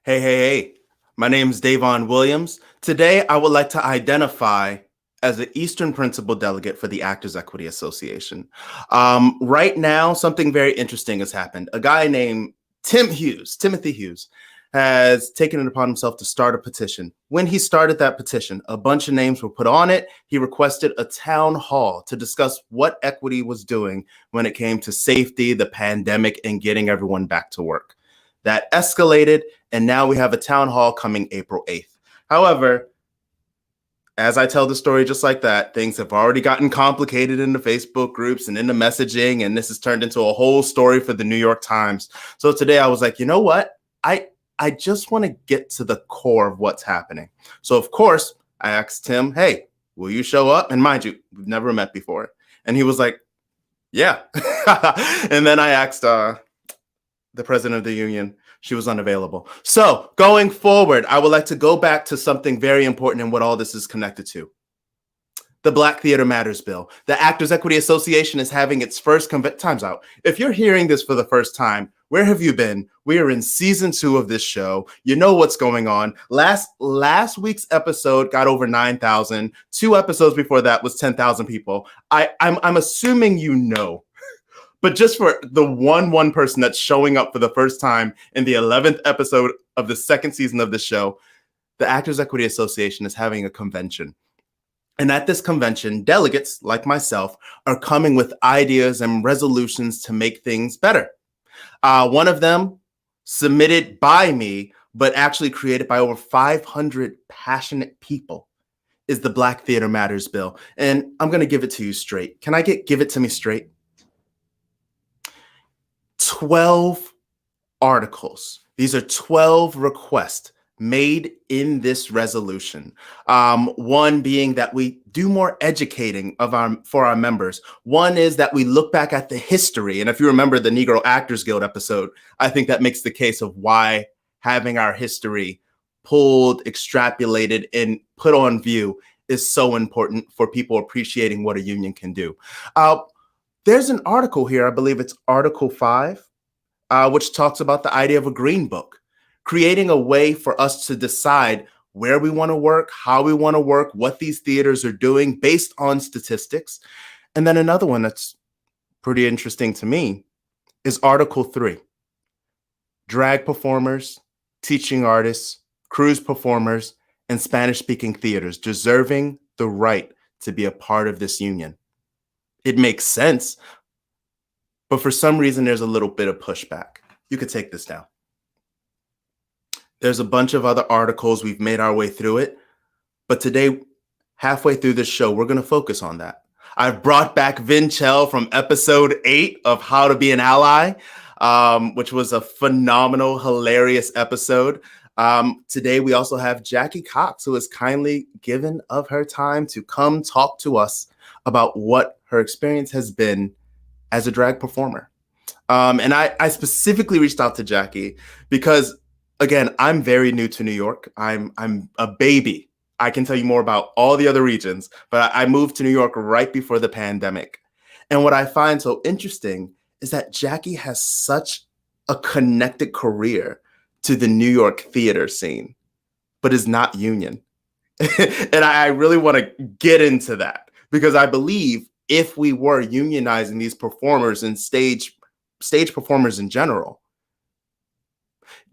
Hey. My name's Davon Williams. Today, I would like to identify as the Eastern Principal Delegate for the Actors Equity Association. Right now, something very interesting has happened. A guy named Timothy Hughes, has taken it upon himself to start a petition. When he started that petition, a bunch of names were put on it. He requested a town hall to discuss what equity was doing when it came to safety, the pandemic, and getting everyone back to work. That escalated, and now we have a town hall coming April 8th. However, as I tell the story just like that, things have already gotten complicated in the Facebook groups and in the messaging, and this has turned into a whole story for the New York Times. So today I was like, you know what? I just want to get to the core of what's happening. So of course, I asked Tim, hey, will you show up? And mind you, we've never met before. And he was like, yeah. And then I asked the president of the union. She was unavailable. So going forward, I would like to go back to something very important in what all this is connected to. The Black Theater Matters bill. The Actors Equity Association is having its first times out. If you're hearing this for the first time, where have you been? We are in season 2 of this show. You know what's going on. Last week's episode got over 9,000. 2 episodes before that was 10,000 people. I'm assuming you know. But just for the one person that's showing up for the first time in the 11th episode of the 2nd season of the show, the Actors Equity Association is having a convention. And at this convention, delegates like myself are coming with ideas and resolutions to make things better. One of them submitted by me, but actually created by over 500 passionate people, is the Black Theater Matters bill. And I'm going to give it to you straight. Can I give it to me straight? 12 articles. These are 12 requests made in this resolution. One being that we do more educating for our members. One is that we look back at the history. And if you remember the Negro Actors Guild episode, I think that makes the case of why having our history pulled, extrapolated, and put on view is so important for people appreciating what a union can do. There's an article here, I believe it's Article 5, which talks about the idea of a green book, creating a way for us to decide where we want to work, how we want to work, what these theaters are doing based on statistics. And then another one that's pretty interesting to me is Article 3, drag performers, teaching artists, cruise performers, and Spanish-speaking theaters deserving the right to be a part of this union. It makes sense, but for some reason, there's a little bit of pushback. You could take this down. There's a bunch of other articles. We've made our way through it. But today, halfway through this show, we're going to focus on that. I've brought back Vinchell from episode 8 of How to Be an Ally, which was a phenomenal, hilarious episode. Today, we also have Jackie Cox, who has kindly given of her time to come talk to us about what her experience has been as a drag performer. And I specifically reached out to Jackie because, again, I'm very new to New York. I'm a baby. I can tell you more about all the other regions, but I moved to New York right before the pandemic. And what I find so interesting is that Jackie has such a connected career to the New York theater scene, but is not union. And I really want to get into that because I believe if we were unionizing these performers and stage performers in general,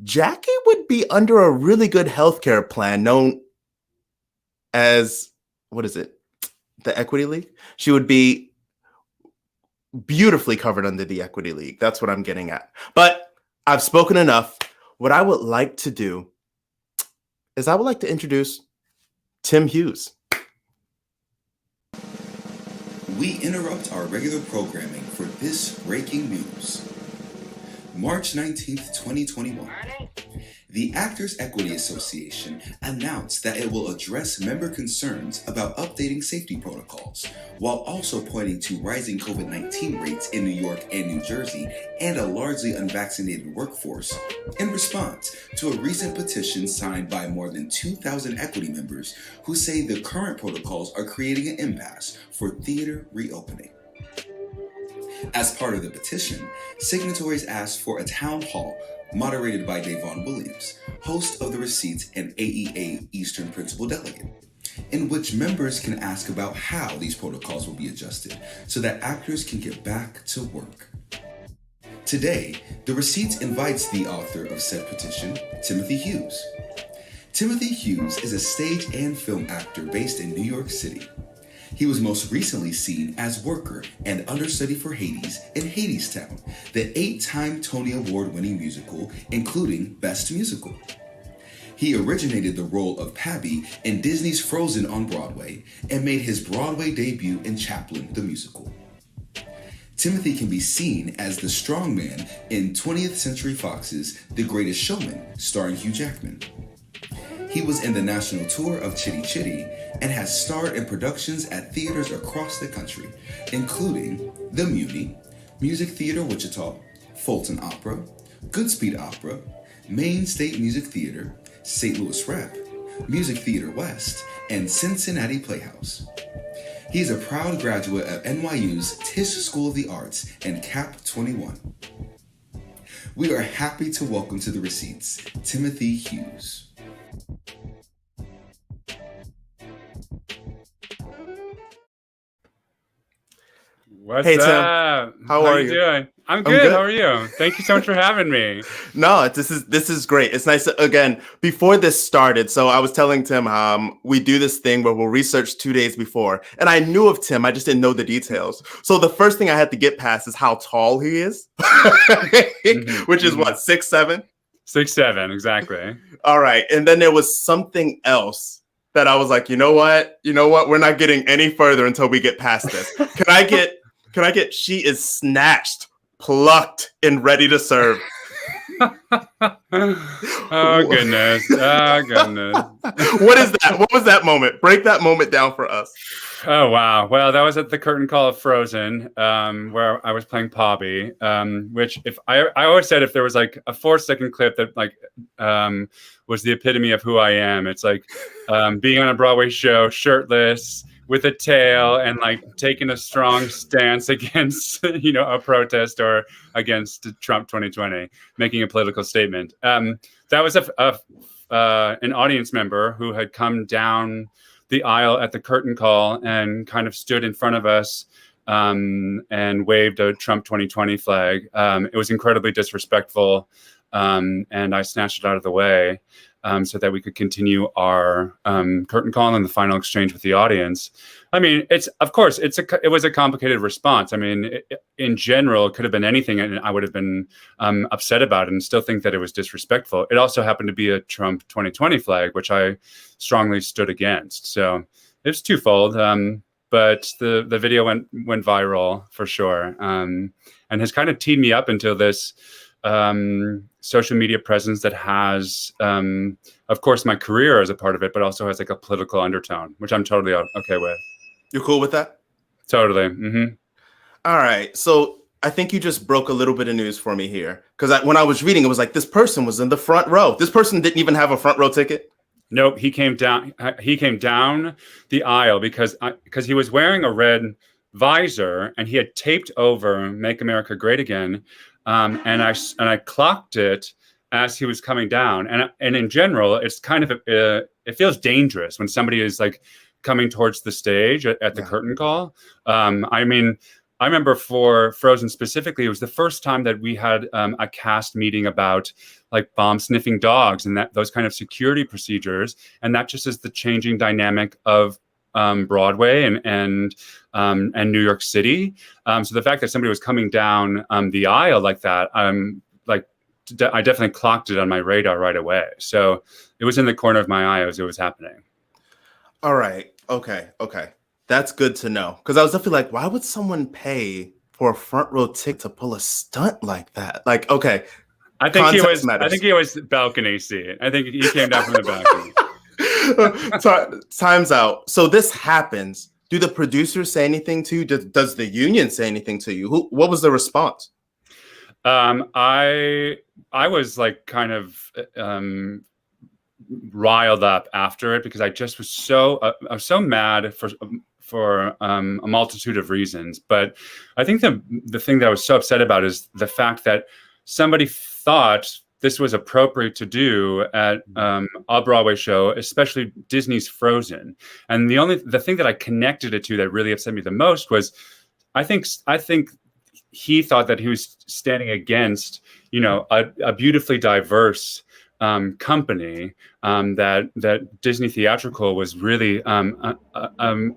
Jackie would be under a really good healthcare plan known as, what is it? The Equity League? She would be beautifully covered under the Equity League. That's what I'm getting at. But I've spoken enough. What I would like to do is I would like to introduce Tim Hughes. We interrupt our regular programming for this breaking news. March 19th, 2021. The Actors Equity Association announced that it will address member concerns about updating safety protocols, while also pointing to rising COVID-19 rates in New York and New Jersey and a largely unvaccinated workforce, in response to a recent petition signed by more than 2,000 equity members who say the current protocols are creating an impasse for theater reopening. As part of the petition, signatories asked for a town hall moderated by Davon Williams, host of the Receipts and AEA Eastern Principal Delegate, in which members can ask about how these protocols will be adjusted so that actors can get back to work. Today, the Receipts invites the author of said petition, Timothy Hughes. Timothy Hughes is a stage and film actor based in New York City. He was most recently seen as Worker and understudy for Hades in Hadestown, the 8-time Tony Award-winning musical, including Best Musical. He originated the role of Pabbie in Disney's Frozen on Broadway and made his Broadway debut in Chaplin the Musical. Timothy can be seen as the strongman in 20th Century Fox's The Greatest Showman, starring Hugh Jackman. He was in the national tour of Chitty Chitty and has starred in productions at theaters across the country, including the Muni, Music Theater Wichita, Fulton Opera, Goodspeed Opera, Maine State Music Theater, St. Louis Rep, Music Theater West, and Cincinnati Playhouse. He is a proud graduate of NYU's Tisch School of the Arts and CAP 21. We are happy to welcome to the Receipts, Timothy Hughes. What's Hey, Tim. up? How are you? Doing? I'm good. How are you? Thank you so much for having me. No, this is great. It's nice to, again, before this started. So I was telling Tim, we do this thing where we'll research 2 days before. And I knew of Tim, I just didn't know the details. So the first thing I had to get past is how tall he is, which is what, 6'7"? 6'7", exactly. All right. And then there was something else that I was like, you know what? We're not getting any further until we get past this. Can I get, she is snatched, plucked, and ready to serve. Oh, goodness. Oh, goodness. What is that? What was that moment? Break that moment down for us. Oh, wow. Well, that was at the curtain call of Frozen, where I was playing Pabbie, which I always said if there was like a 4-second clip that was the epitome of who I am, it's like being on a Broadway show, shirtless, with a tail, and like taking a strong stance against, a protest or against Trump 2020, making a political statement. That was an audience member who had come down the aisle at the curtain call and kind of stood in front of us and waved a Trump 2020 flag. It was incredibly disrespectful, and I snatched it out of the way so that we could continue our curtain call and the final exchange with the audience. I mean, it was a complicated response. I mean, in general, it could have been anything, and I would have been upset about it and still think that it was disrespectful. It also happened to be a Trump 2020 flag, which I strongly stood against. So it was twofold. But the video went viral for sure, and has kind of teed me up into this social media presence that has, of course, my career as a part of it, but also has like a political undertone, which I'm totally okay with. You're cool with that? Totally. Mm-hmm. All right. So I think you just broke a little bit of news for me here, because when I was reading, it was like this person was in the front row. This person didn't even have a front row ticket. Nope. He came down. He came down the aisle because he was wearing a red visor and he had taped over "Make America Great Again," and I clocked it as he was coming down. And in general, it's kind of it feels dangerous when somebody is like coming towards the stage at the curtain call. I mean, I remember for Frozen specifically, it was the first time that we had a cast meeting about like bomb sniffing dogs and those kind of security procedures. And that just is the changing dynamic of Broadway and New York City. So the fact that somebody was coming down the aisle like that, I definitely clocked it on my radar right away. So it was in the corner of my eye as it was happening. All right. Okay. That's good to know. Because I was definitely like, why would someone pay for a front row ticket to pull a stunt like that? Like, okay. I think he was balcony seat. I think he came down from the balcony. Time's out. So this happens. Do the producers say anything to you? Does the union say anything to you? What was the response? I was like kind of riled up after it because I just was I was so mad for a multitude of reasons. But I think the thing that I was so upset about is the fact that somebody thought this was appropriate to do at a Broadway show, especially Disney's Frozen. And the thing that I connected it to that really upset me the most was, I think he thought that he was standing against, a beautifully diverse company, that Disney Theatrical was really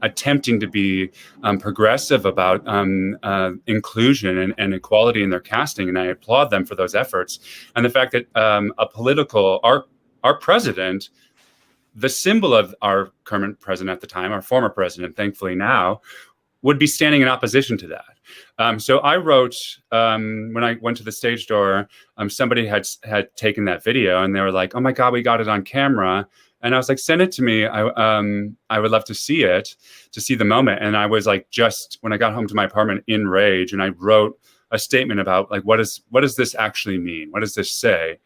attempting to be progressive about inclusion and equality in their casting, and I applaud them for those efforts. And the fact that our president, the symbol of our current president at the time, our former president, thankfully now, would be standing in opposition to that. So I wrote, when I went to the stage door, somebody had taken that video and they were like, "Oh my God, we got it on camera." And I was like, "Send it to me. I would love to see it, to see the moment." And I was like, just when I got home to my apartment, in rage, and I wrote a statement about like, what does this actually mean? What does this say?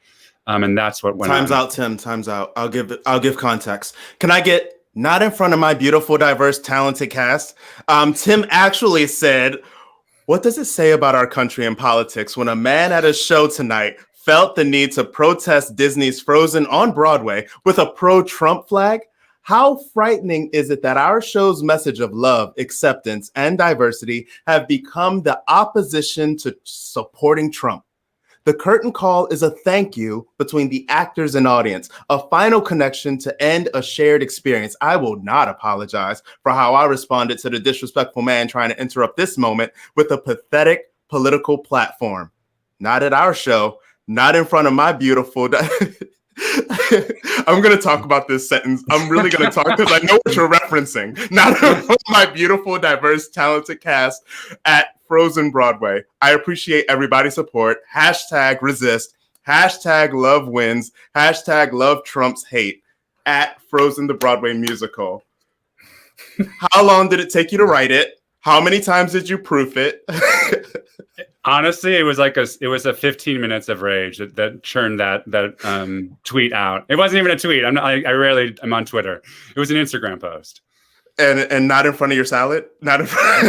And that's what went on. Time's out, Tim. Time's out. I'll give context. Can I get not in front of my beautiful, diverse, talented cast? Tim actually said, "What does it say about our country and politics when a man at a show tonight felt the need to protest Disney's Frozen on Broadway with a pro-Trump flag? How frightening is it that our show's message of love, acceptance, and diversity have become the opposition to supporting Trump? The curtain call is a thank you between the actors and audience, a final connection to end a shared experience. I will not apologize for how I responded to the disrespectful man trying to interrupt this moment with a pathetic political platform. Not at our show, not in front of my beautiful..." I'm going to talk about this sentence. I'm really going to talk because I know what you're referencing. Not in front of my beautiful, diverse, talented cast at Frozen Broadway. I appreciate everybody's support. #resist. #love wins. #love Trump's hate at Frozen the Broadway musical. How long did it take you to write it? How many times did you proof it? Honestly, it was a 15 minutes of rage that churned that tweet out. It wasn't even a tweet. I rarely am on Twitter. It was an Instagram post. And not in front of your salad? Not in front.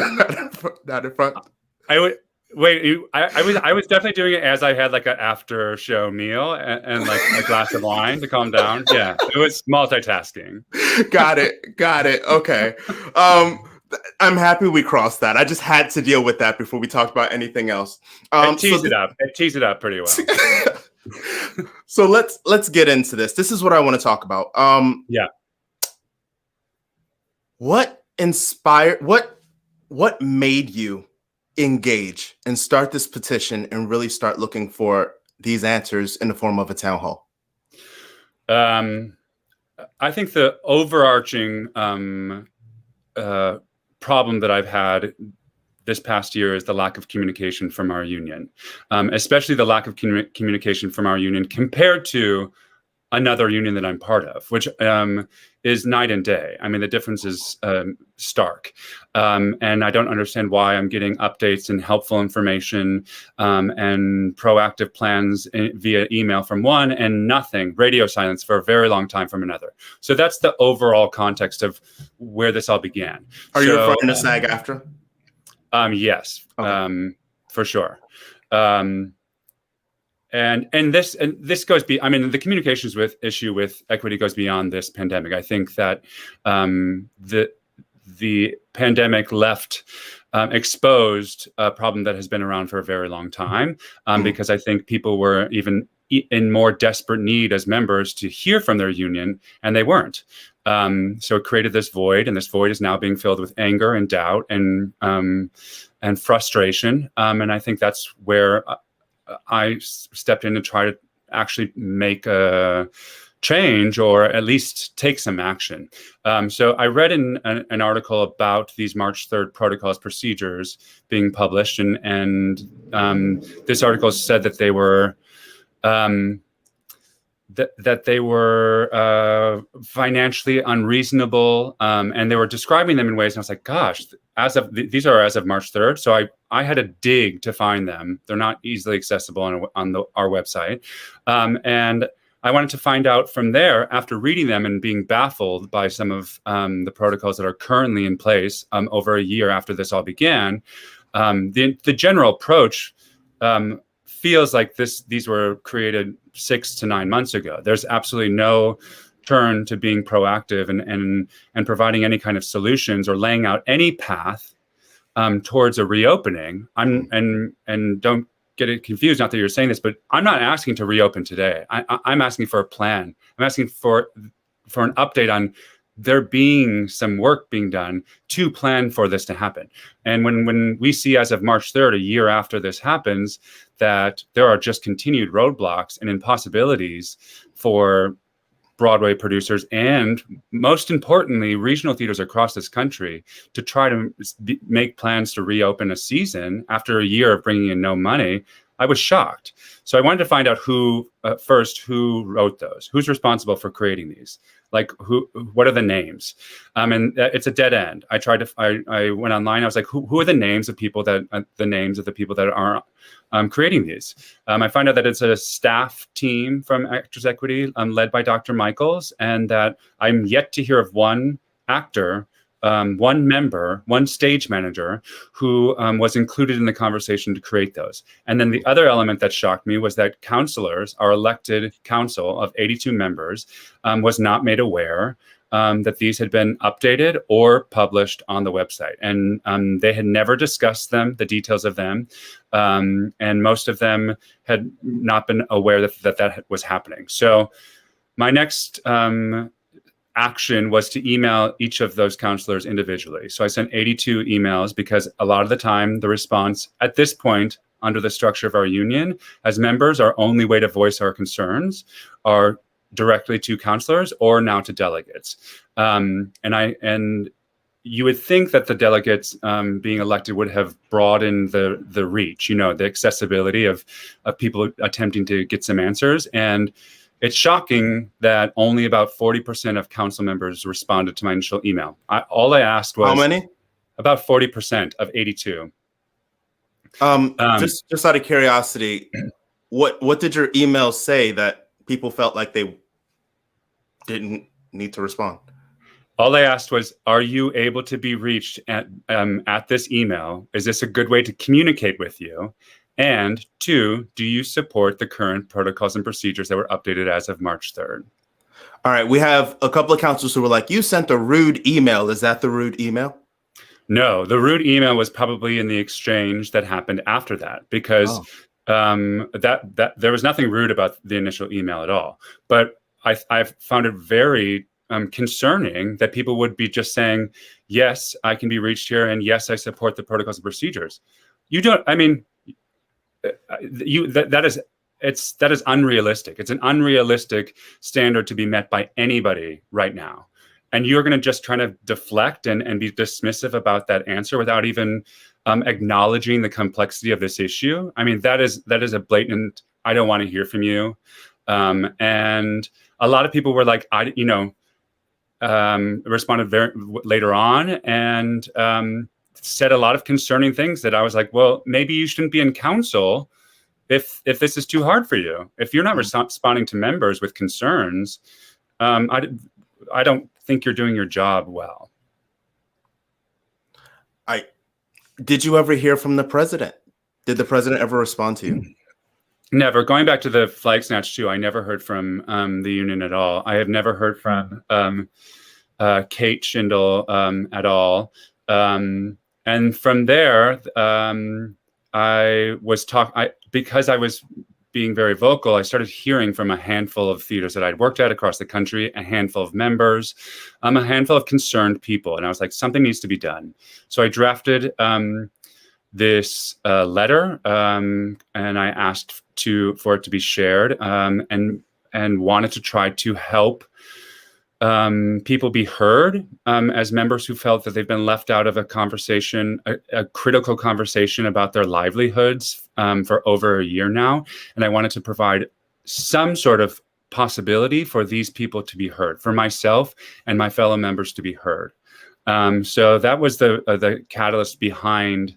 Not in front. I was definitely doing it as I had like an after show meal and like a glass of wine to calm down. Yeah, it was multitasking. Got it. Okay. I'm happy we crossed that. I just had to deal with that before we talked about anything else. It teased it up pretty well. So let's get into this. This is what I want to talk about. Yeah. What made you engage and start this petition and really start looking for these answers in the form of a town hall? I think the overarching problem that I've had this past year is the lack of communication from our union, especially the lack of communication from our union compared to another union that I'm part of, which is night and day. I mean, the difference is stark. And I don't understand why I'm getting updates and helpful information and proactive plans via email from one and nothing, radio silence for a very long time from another. So that's the overall context of where this all began. Are you referring to SAG-AFTRA? Yes, okay. For sure. And this goes the communications issue with equity goes beyond this pandemic. I think that the pandemic left exposed a problem that has been around for a very long time, because I think people were even in more desperate need as members to hear from their union, and they weren't. So it created this void, and this void is now being filled with anger and doubt and frustration. And I think that's where I stepped in to try to actually make a change or at least take some action. So I read an article about these March 3rd protocols procedures being published, and this article said that they were that they were financially unreasonable, and they were describing them in ways, and I was like, gosh, these are as of March 3rd. So I had to dig to find them. They're not easily accessible on our website. And I wanted to find out from there, after reading them and being baffled by some of the protocols that are currently in place over a year after this all began, the general approach feels like these were created 6 to 9 months ago. There's absolutely no turn to being proactive and providing any kind of solutions or laying out any path towards a reopening. And don't get it confused, not that you're saying this, but I'm not asking to reopen today. I'm asking for a plan. I'm asking for an update on there being some work being done to plan for this to happen. And when we see, as of March 3rd, a year after this happens, that there are just continued roadblocks and impossibilities for Broadway producers and, most importantly, regional theaters across this country to try to make plans to reopen a season after a year of bringing in no money, I was shocked. So I wanted to find out who wrote those, who's responsible for creating these, like what are the names? And it's a dead end. I went online. I was like, who are the names of people that are creating these? I find out that it's a staff team from Actors Equity led by Dr. Michaels, and that I'm yet to hear of one actor, one member, one stage manager who was included in the conversation to create those. And then the other element that shocked me was that counselors, our elected council of 82 members, was not made aware that these had been updated or published on the website. And they had never discussed them, the details of them. And most of them had not been aware that was happening. So my next action was to email each of those counselors individually. So I sent 82 emails, because a lot of the time the response at this point, under the structure of our union, as members, our only way to voice our concerns are directly to counselors or now to delegates. And you would think that the delegates being elected would have broadened the reach, the accessibility of people attempting to get some answers. And it's shocking that only about 40% of council members responded to my initial email. All I asked was— How many? About 40% of 82. Just out of curiosity, what did your email say that people felt like they didn't need to respond? All I asked was, are you able to be reached at this email? Is this a good way to communicate with you? And 2, do you support the current protocols and procedures that were updated as of March 3rd? All right. We have a couple of counselors who were like, you sent a rude email. Is that the rude email? No, the rude email was probably in the exchange that happened after that, because that there was nothing rude about the initial email at all. But I found it very concerning that people would be just saying, yes, I can be reached here, and yes, I support the protocols and procedures. You don't, I mean, that is unrealistic. It's an unrealistic standard to be met by anybody right now. And you're going to just try to deflect and be dismissive about that answer without even acknowledging the complexity of this issue. I mean, that is a blatant, I don't want to hear from you. And a lot of people were like, responded very later on and said a lot of concerning things that I was like, well, maybe you shouldn't be in council if this is too hard for you. If you're not responding to members with concerns, I don't think you're doing your job well. Did you ever hear from the president? Did the president ever respond to you? Never. Going back to the flag snatch too, I never heard from the union at all. I have never heard from Kate Schindel at all. And from there, because I was being very vocal, I started hearing from a handful of theaters that I'd worked at across the country, a handful of members, a handful of concerned people. And I was like, something needs to be done. So I drafted this letter, and I asked for it to be shared, and wanted to try to help people be heard as members who felt that they've been left out of a conversation, a critical conversation about their livelihoods for over a year now. And I wanted to provide some sort of possibility for these people to be heard, for myself and my fellow members to be heard. So that was the catalyst behind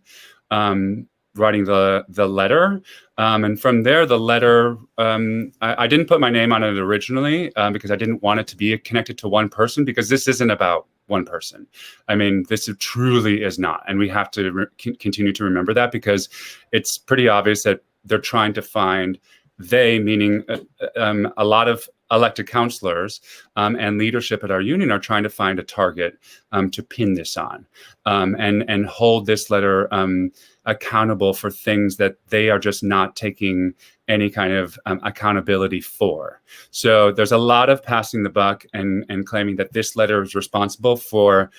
writing the letter. And from there, the letter, I didn't put my name on it originally because I didn't want it to be connected to one person, because this isn't about one person. I mean, this truly is not. And we have to continue to remember that, because it's pretty obvious that they're trying to find, they, meaning a lot of elected counselors and leadership at our union, are trying to find a target to pin this on and hold this letter accountable for things that they are just not taking any kind of accountability for. So there's a lot of passing the buck and claiming that this letter is responsible for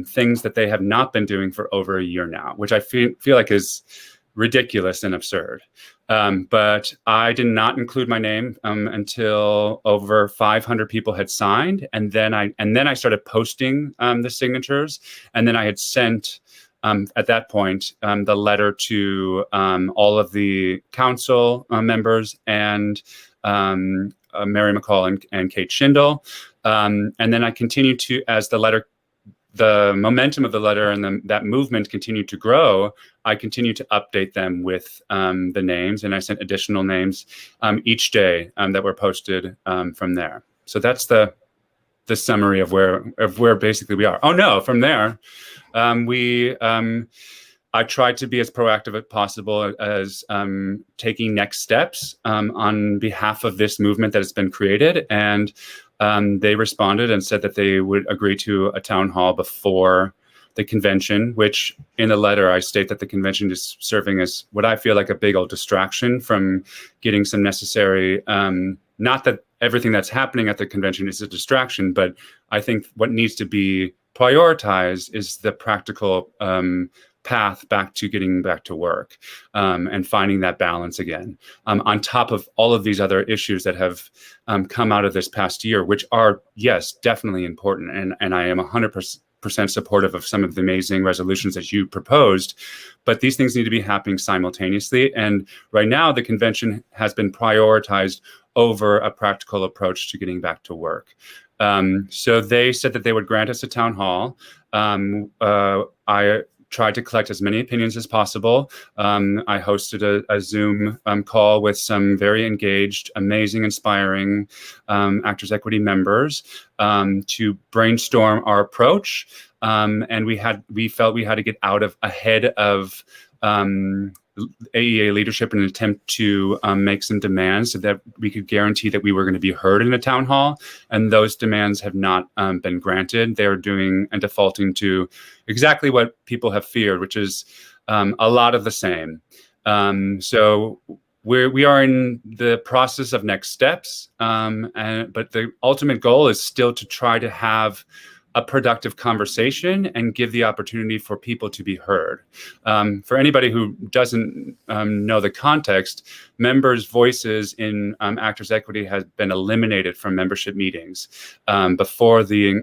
things that they have not been doing for over a year now, which I feel like is ridiculous and absurd. But I did not include my name until over 500 people had signed, and then I started posting the signatures, and then I had sent at that point the letter to all of the council members and Mary McCall and Kate Schindel, and then I continued to, as the momentum of the letter and that movement continued to grow, I continued to update them with the names, and I sent additional names each day that were posted from there. So that's the summary of where basically we are. Oh no, from there, I tried to be as proactive as possible as taking next steps on behalf of this movement that has been created, and they responded and said that they would agree to a town hall before the convention, which in the letter I state that the convention is serving as what I feel like a big old distraction from getting some necessary, not that everything that's happening at the convention is a distraction, but I think what needs to be prioritized is the practical path back to getting back to work and finding that balance again, on top of all of these other issues that have come out of this past year, which are, yes, definitely important. And I am 100% supportive of some of the amazing resolutions that you proposed, but these things need to be happening simultaneously. And right now the convention has been prioritized over a practical approach to getting back to work. So they said that they would grant us a town hall. I tried to collect as many opinions as possible. I hosted a Zoom call with some very engaged, amazing, inspiring Actors Equity members to brainstorm our approach. And we felt we had to get ahead of AEA leadership in an attempt to make some demands so that we could guarantee that we were going to be heard in a town hall. And those demands have not been granted. They're doing and defaulting to exactly what people have feared, which is a lot of the same. So we are in the process of next steps, but the ultimate goal is still to try to have a productive conversation and give the opportunity for people to be heard. For anybody who doesn't know the context, members' voices in Actors Equity has been eliminated from membership meetings before the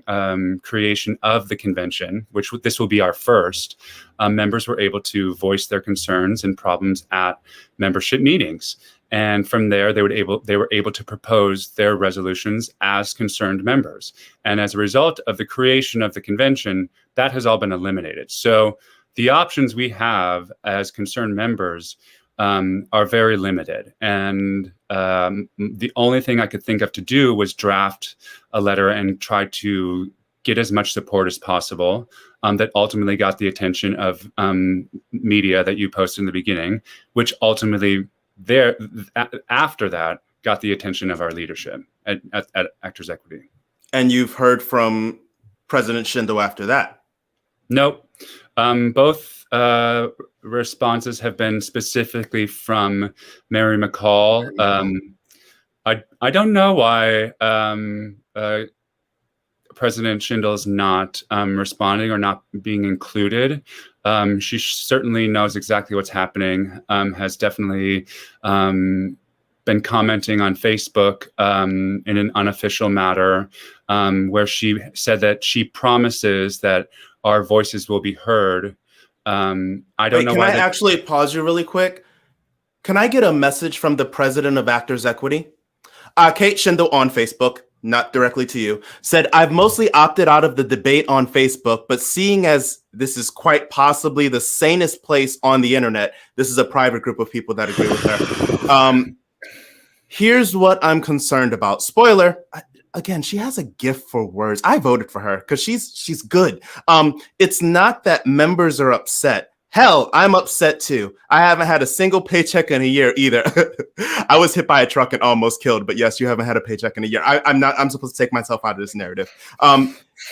creation of the convention, which this will be our first. Members were able to voice their concerns and problems at membership meetings. And from there, they were able to propose their resolutions as concerned members. And as a result of the creation of the convention, that has all been eliminated. So the options we have as concerned members are very limited. And the only thing I could think of to do was draft a letter and try to get as much support as possible that ultimately got the attention of media that you posted in the beginning, which ultimately after that got the attention of our leadership at Actors Equity. And you've heard from President Schindel after that? Nope. Both responses have been specifically from Mary McCall. I don't know why President Schindel is not responding or not being included. She certainly knows exactly what's happening, has definitely been commenting on Facebook in an unofficial matter, where she said that she promises that our voices will be heard. I don't know why. Can I actually pause you really quick? Can I get a message from the president of Actors Equity? Kate Schindel on Facebook. not directly to you, said, I've mostly opted out of the debate on Facebook, but seeing as this is quite possibly the sanest place on the internet, this is a private group of people that agree with her. Here's what I'm concerned about. Spoiler, again, she has a gift for words. I voted for her because she's good. It's not that members are upset. Hell, I'm upset too. I haven't had a single paycheck in a year either. I was hit by a truck and almost killed, but yes, you haven't had a paycheck in a year. I'm supposed to take myself out of this narrative.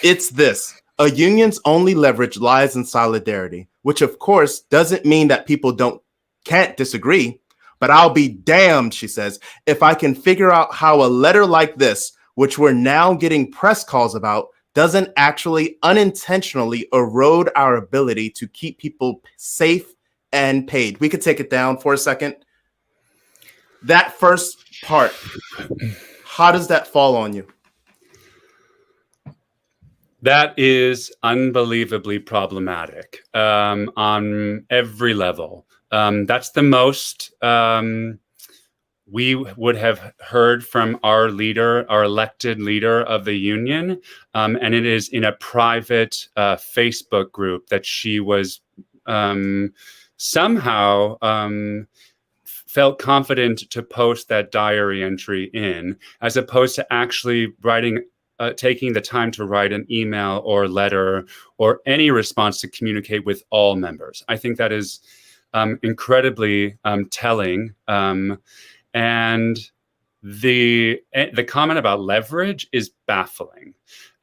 It's this. A union's only leverage lies in solidarity, which of course doesn't mean that people can't disagree, but I'll be damned, she says, if I can figure out how a letter like this, which we're now getting press calls about, doesn't actually unintentionally erode our ability to keep people safe and paid. We could take it down for a second. That first part, how does that fall on you? That is unbelievably problematic on every level. That's the most we would have heard from our leader, our elected leader of the union. And it is in a private Facebook group that she was somehow felt confident to post that diary entry in, as opposed to actually taking the time to write an email or letter or any response to communicate with all members. I think that is incredibly telling. And the comment about leverage is baffling.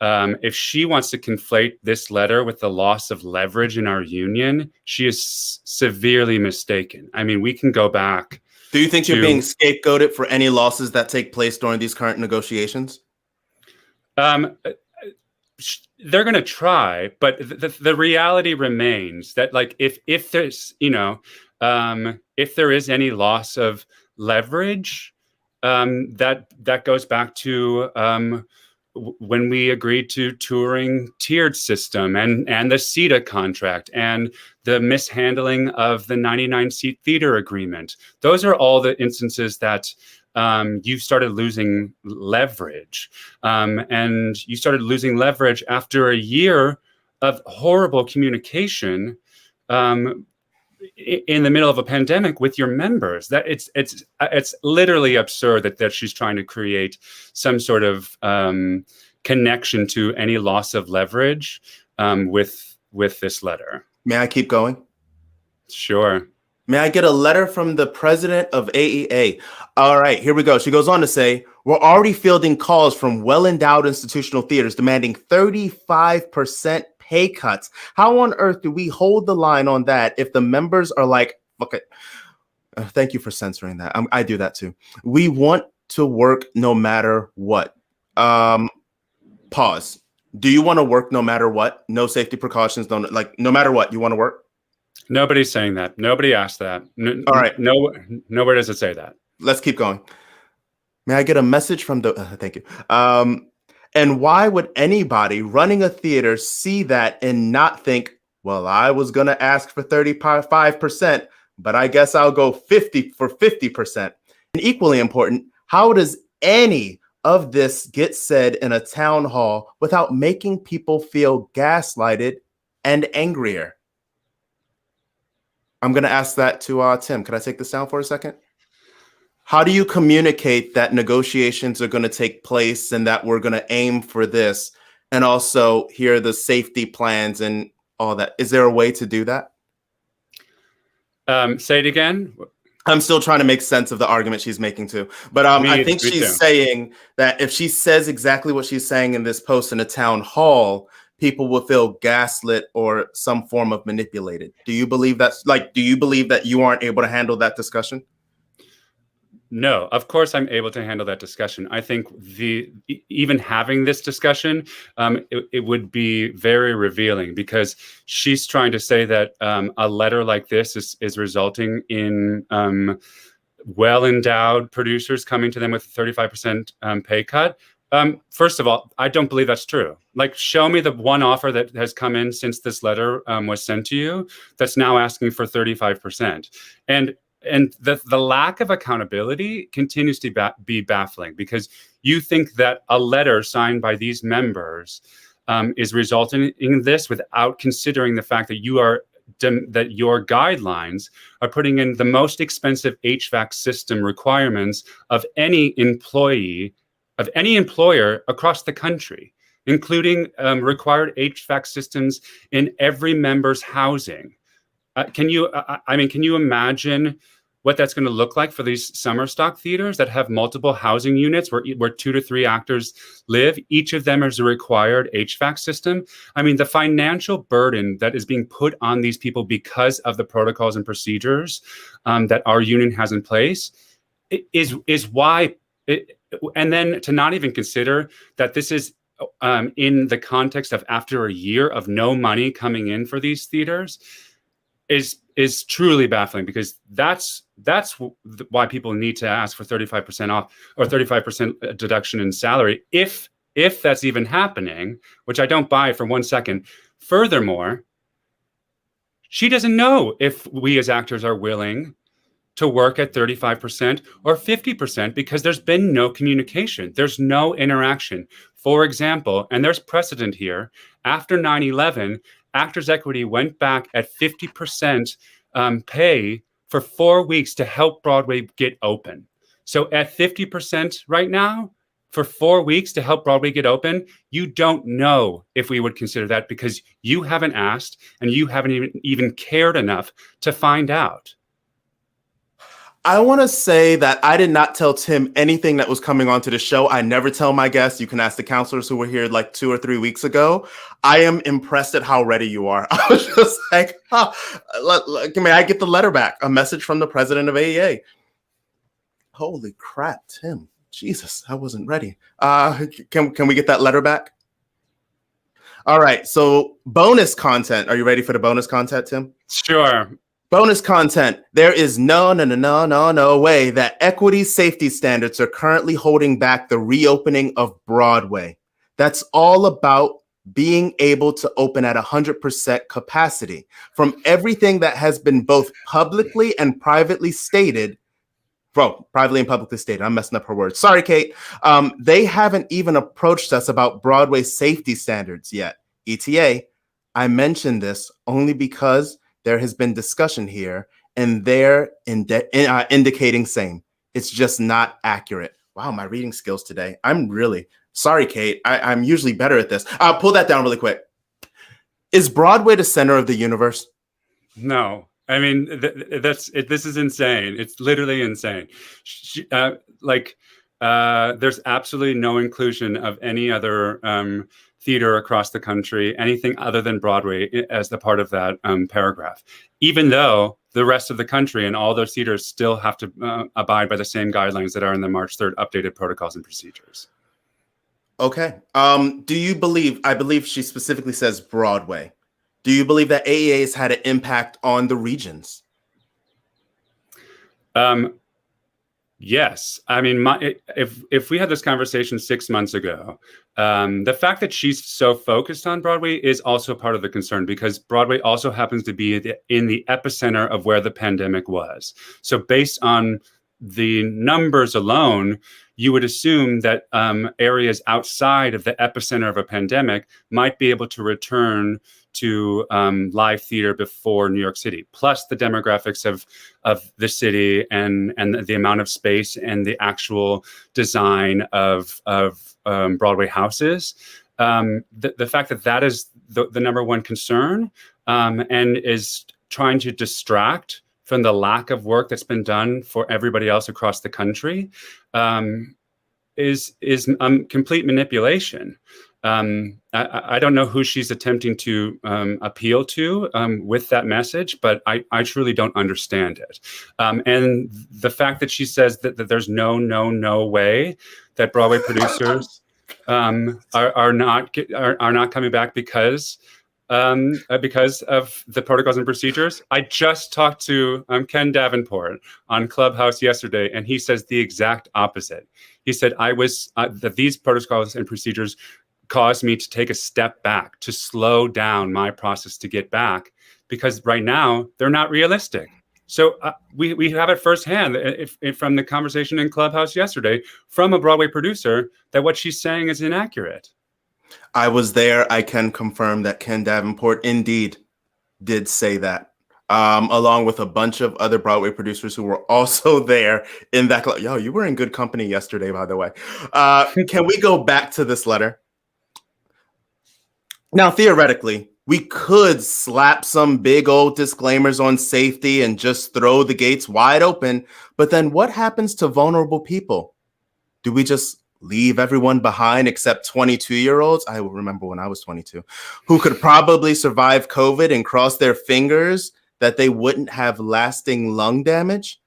If she wants to conflate this letter with the loss of leverage in our union, she is severely mistaken. I mean, we can go back. Do you think you're being scapegoated for any losses that take place during these current negotiations? They're going to try, but the reality remains that, like, if there's, if there is any loss of leverage, that goes back to when we agreed to touring tiered system and the CETA contract and the mishandling of the 99-seat theater agreement. Those are all the instances that you started losing leverage. And you started losing leverage after a year of horrible communication in the middle of a pandemic with your members. That it's literally absurd that she's trying to create some sort of connection to any loss of leverage with this letter. May I keep going? Sure. May I get a letter from the president of AEA? All right, here we go. She goes on to say, we're already fielding calls from well-endowed institutional theaters demanding 35% pay cuts. How on earth do we hold the line on that if the members are like, fuck it. Thank you for censoring that. I do that too. We want to work no matter what. Pause. Do you want to work no matter what? No safety precautions, no matter what, you want to work? Nobody's saying that. Nobody asked that. All right. Nowhere does it say that. Let's keep going. May I get a message from the, thank you. And why would anybody running a theater see that and not think, well, I was going to ask for 35%, but I guess I'll go 50%. And equally important, how does any of this get said in a town hall without making people feel gaslighted and angrier? I'm going to ask that to Tim. Can I take this down for a second? How do you communicate that negotiations are going to take place and that we're going to aim for this? And also here are the safety plans and all that. Is there a way to do that? Say it again. I'm still trying to make sense of the argument she's making too. But I think she's saying that if she says exactly what she's saying in this post in a town hall, people will feel gaslit or some form of manipulated. Do you believe do you believe that you aren't able to handle that discussion? No, of course I'm able to handle that discussion. I think even having this discussion, it would be very revealing, because she's trying to say that a letter like this is resulting in well-endowed producers coming to them with a 35% pay cut. First of all, I don't believe that's true. Like, show me the one offer that has come in since this letter was sent to you that's now asking for 35%. And and the lack of accountability continues to be baffling, because you think that a letter signed by these members is resulting in this without considering the fact that that your guidelines are putting in the most expensive HVAC system requirements of any employee, of any employer across the country, including required HVAC systems in every member's housing. Can you imagine what that's going to look like for these summer stock theaters that have multiple housing units where 2 to 3 actors live? Each of them is a required HVAC system. I mean, the financial burden that is being put on these people because of the protocols and procedures that our union has in place is why. And then to not even consider that this is in the context of after a year of no money coming in for these theaters is truly baffling, because that's why people need to ask for 35% off or 35% deduction in salary, if that's even happening, which I don't buy for 1 second. Furthermore, she doesn't know if we as actors are willing to work at 35% or 50%, because there's been no communication. There's no interaction. For example, and there's precedent here, after 9/11, Actors Equity went back at 50% pay for 4 weeks to help Broadway get open. So at 50% right now, for 4 weeks to help Broadway get open, you don't know if we would consider that, because you haven't asked and you haven't even cared enough to find out. I want to say that I did not tell Tim anything that was coming onto the show. I never tell my guests. You can ask the counselors who were here like 2 or 3 weeks ago. I am impressed at how ready you are. I was just like, may I get the letter back? A message from the president of AEA. Holy crap, Tim. Jesus, I wasn't ready. Can we get that letter back? All right. So bonus content. Are you ready for the bonus content, Tim? Sure. Bonus content. There is no way that equity safety standards are currently holding back the reopening of Broadway. That's all about being able to open at 100% capacity. From everything that has been both publicly and privately stated, privately and publicly stated, I'm messing up her words. Sorry, Kate. They haven't even approached us about Broadway safety standards yet. ETA, I mentioned this only because there has been discussion here, and they're indicating same. It's just not accurate. Wow, my reading skills today. I'm really sorry, Kate. I'm usually better at this. I'll pull that down really quick. Is Broadway the center of the universe? No. I mean, this is insane. It's literally insane. There's absolutely no inclusion of any other theater across the country, anything other than Broadway, as the part of that paragraph, even though the rest of the country and all those theaters still have to abide by the same guidelines that are in the March 3rd updated protocols and procedures. Okay. Do you believe, I believe she specifically says Broadway. Do you believe that AEA has had an impact on the regions? Yes. I mean, if we had this conversation 6 months ago, the fact that she's so focused on Broadway is also part of the concern, because Broadway also happens to be in the epicenter of where the pandemic was. So based on the numbers alone, you would assume that areas outside of the epicenter of a pandemic might be able to return to live theater before New York City, plus the demographics of the city and the amount of space and the actual design of Broadway houses. The fact that is the number one concern, and is trying to distract from the lack of work that's been done for everybody else across the country, is complete manipulation. I don't know who she's attempting to appeal to with that message, but I truly don't understand it. And the fact that she says that there's no way that Broadway producers are not coming back because of the protocols and procedures. I just talked to Ken Davenport on Clubhouse yesterday, and he says the exact opposite. He said that these protocols and procedures caused me to take a step back, to slow down my process to get back, because right now they're not realistic. So we have it firsthand if from the conversation in Clubhouse yesterday from a Broadway producer that what she's saying is inaccurate. I was there. I can confirm that Ken Davenport indeed did say that, along with a bunch of other Broadway producers who were also there in that club. Yo, you were in good company yesterday, by the way. Can we go back to this letter? Now, theoretically, we could slap some big old disclaimers on safety and just throw the gates wide open. But then what happens to vulnerable people? Do we just leave everyone behind except 22-year-olds? I will remember when I was 22, who could probably survive COVID and cross their fingers that they wouldn't have lasting lung damage.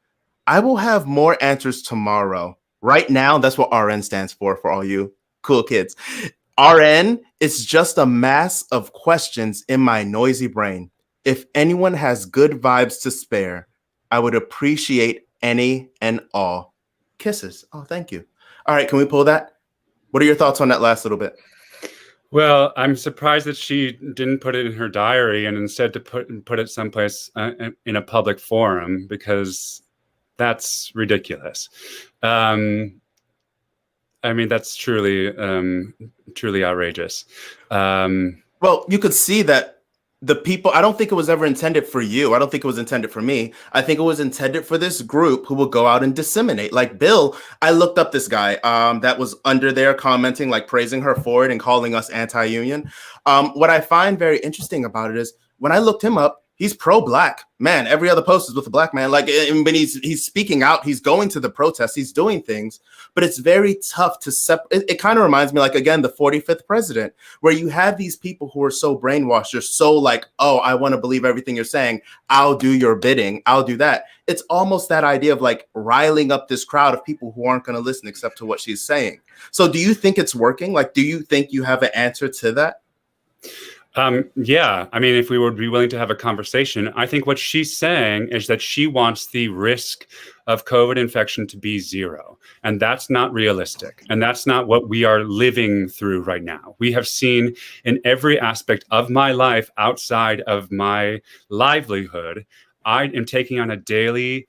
I will have more answers tomorrow. Right now, that's what RN stands for all you cool kids. RN is just a mass of questions in my noisy brain. If anyone has good vibes to spare, I would appreciate any and all. Kisses. Oh, thank you. All right, can we pull that? What are your thoughts on that last little bit? Well, I'm surprised that she didn't put it in her diary and instead to put it someplace in a public forum, because that's ridiculous. I mean, that's truly outrageous. Well, you could see that the people, I don't think it was ever intended for you. I don't think it was intended for me. I think it was intended for this group who will go out and disseminate. Like Bill, I looked up this guy that was under there commenting, like praising her for it and calling us anti-union. What I find very interesting about it is when I looked him up, he's pro-black. Man, every other post is with a black man. Like, when he's speaking out, he's going to the protests, he's doing things, but it's very tough to separate. It kind of reminds me, like, again, the 45th president, where you have these people who are so brainwashed, they're so like, oh, I want to believe everything you're saying. I'll do your bidding. I'll do that. It's almost that idea of like riling up this crowd of people who aren't going to listen except to what she's saying. So do you think it's working? Like, do you think you have an answer to that? Yeah, I mean, if we would be willing to have a conversation, I think what she's saying is that she wants the risk of COVID infection to be zero. And that's not realistic. And that's not what we are living through right now. We have seen in every aspect of my life outside of my livelihood, I am taking on a daily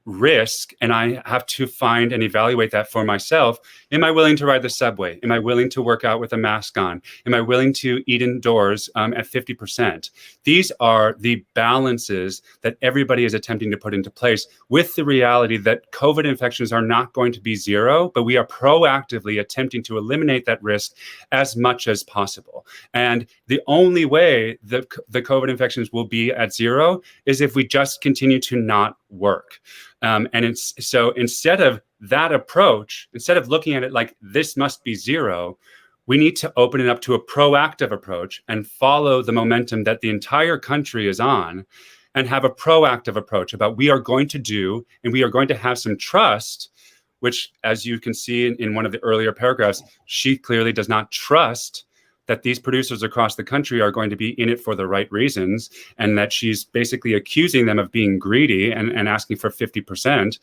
risk, and I have to find and evaluate that for myself. Am I willing to ride the subway? Am I willing to work out with a mask on? Am I willing to eat indoors at 50%? These are the balances that everybody is attempting to put into place, with the reality that COVID infections are not going to be zero, but we are proactively attempting to eliminate that risk as much as possible. And the only way that the COVID infections will be at zero is if we just continue to not work. And it's so, instead of that approach, instead of looking at it like this must be zero, we need to open it up to a proactive approach and follow the momentum that the entire country is on, and have a proactive approach about we are going to do, and we are going to have some trust, which, as you can see in one of the earlier paragraphs, she clearly does not trust that these producers across the country are going to be in it for the right reasons, and that she's basically accusing them of being greedy and asking for 50%,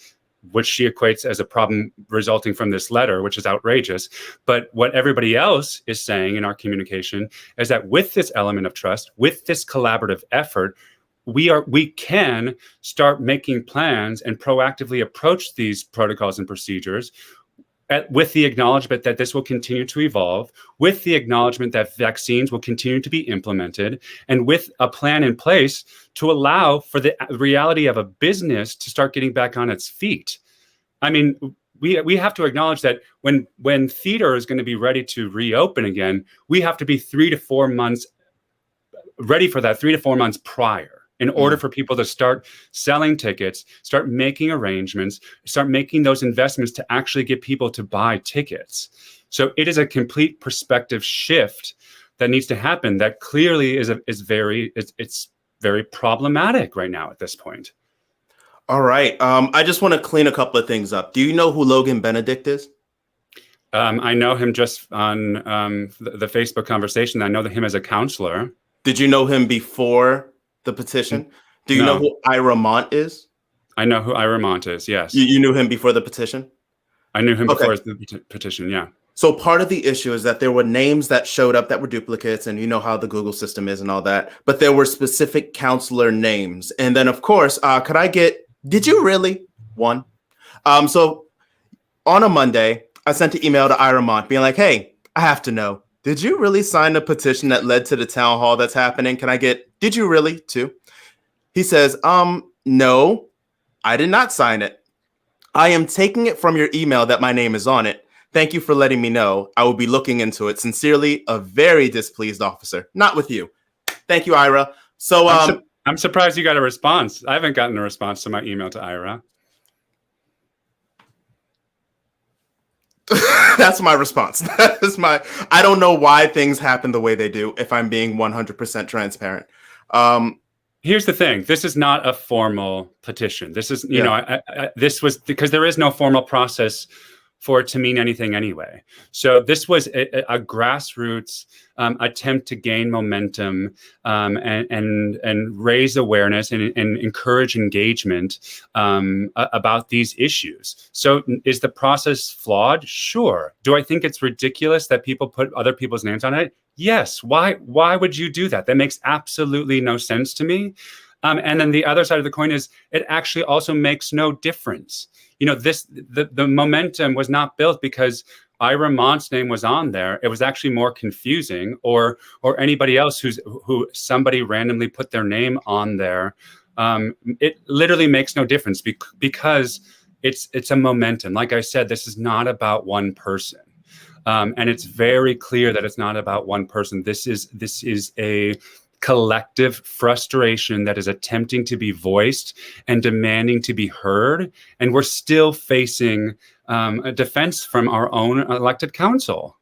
which she equates as a problem resulting from this letter, which is outrageous. But what everybody else is saying in our communication is that with this element of trust, with this collaborative effort, we can start making plans and proactively approach these protocols and procedures, with the acknowledgement that this will continue to evolve, with the acknowledgement that vaccines will continue to be implemented, and with a plan in place to allow for the reality of a business to start getting back on its feet. I mean, we have to acknowledge that when theater is going to be ready to reopen again, we have to be 3 to 4 months ready for that, 3 to 4 months prior, in order for people to start selling tickets, start making arrangements, start making those investments to actually get people to buy tickets. So it is a complete perspective shift that needs to happen. That clearly is very problematic right now at this point. All right. I just want to clean a couple of things up. Do you know who Logan Benedict is? I know him just on the Facebook conversation. I know him as a counselor. Did you know him before the petition? Do you know who Ira Mont is? I know who Ira Mont is, yes. You knew him before the petition? I knew him before the petition, yeah. So part of the issue is that there were names that showed up that were duplicates, and you know how the Google system is and all that, but there were specific counselor names. And then, of course, could I get, did you really? One. So on a Monday, I sent an email to Ira Mont being like, hey, I have to know, did you really sign the petition that led to the town hall that's happening? Can I get, did you really, too? He says, no, I did not sign it. I am taking it from your email that my name is on it. Thank you for letting me know. I will be looking into it. Sincerely, a very displeased officer. Not with you. Thank you, Ira. So I'm surprised you got a response. I haven't gotten a response to my email to Ira. That's my response. That is I don't know why things happen the way they do, if I'm being 100% transparent. Here's the thing. This is not a formal petition. This is, this was because there is no formal process for it to mean anything anyway. So this was a grassroots attempt to gain momentum and raise awareness and encourage engagement about these issues. So is the process flawed? Sure. Do I think it's ridiculous that people put other people's names on it? Yes. Why would you do that? That makes absolutely no sense to me. And then the other side of the coin is it actually also makes no difference. The momentum was not built because Ira Mont's name was on there. It was actually more confusing, or anybody else who somebody randomly put their name on there. It literally makes no difference because it's a momentum. Like I said, this is not about one person. And it's very clear that it's not about one person. This is a collective frustration that is attempting to be voiced and demanding to be heard. And we're still facing a defense from our own elected council.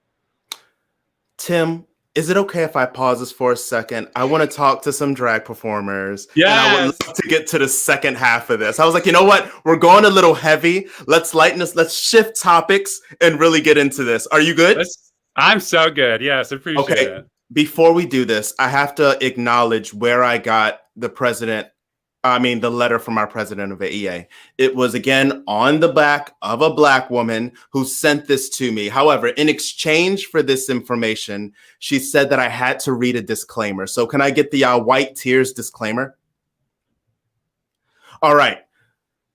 Tim, is it okay if I pause this for a second? I want to talk to some drag performers. Yes. And I would love to get to the second half of this. I was like, you know what? We're going a little heavy. Let's lighten this. Let's shift topics and really get into this. Are you good? I'm so good. Yes, appreciate it. Before we do this, I have to acknowledge where I got the letter from our president of AEA. It was, again, on the back of a Black woman who sent this to me. However, in exchange for this information, she said that I had to read a disclaimer. So can I get the white tears disclaimer? All right.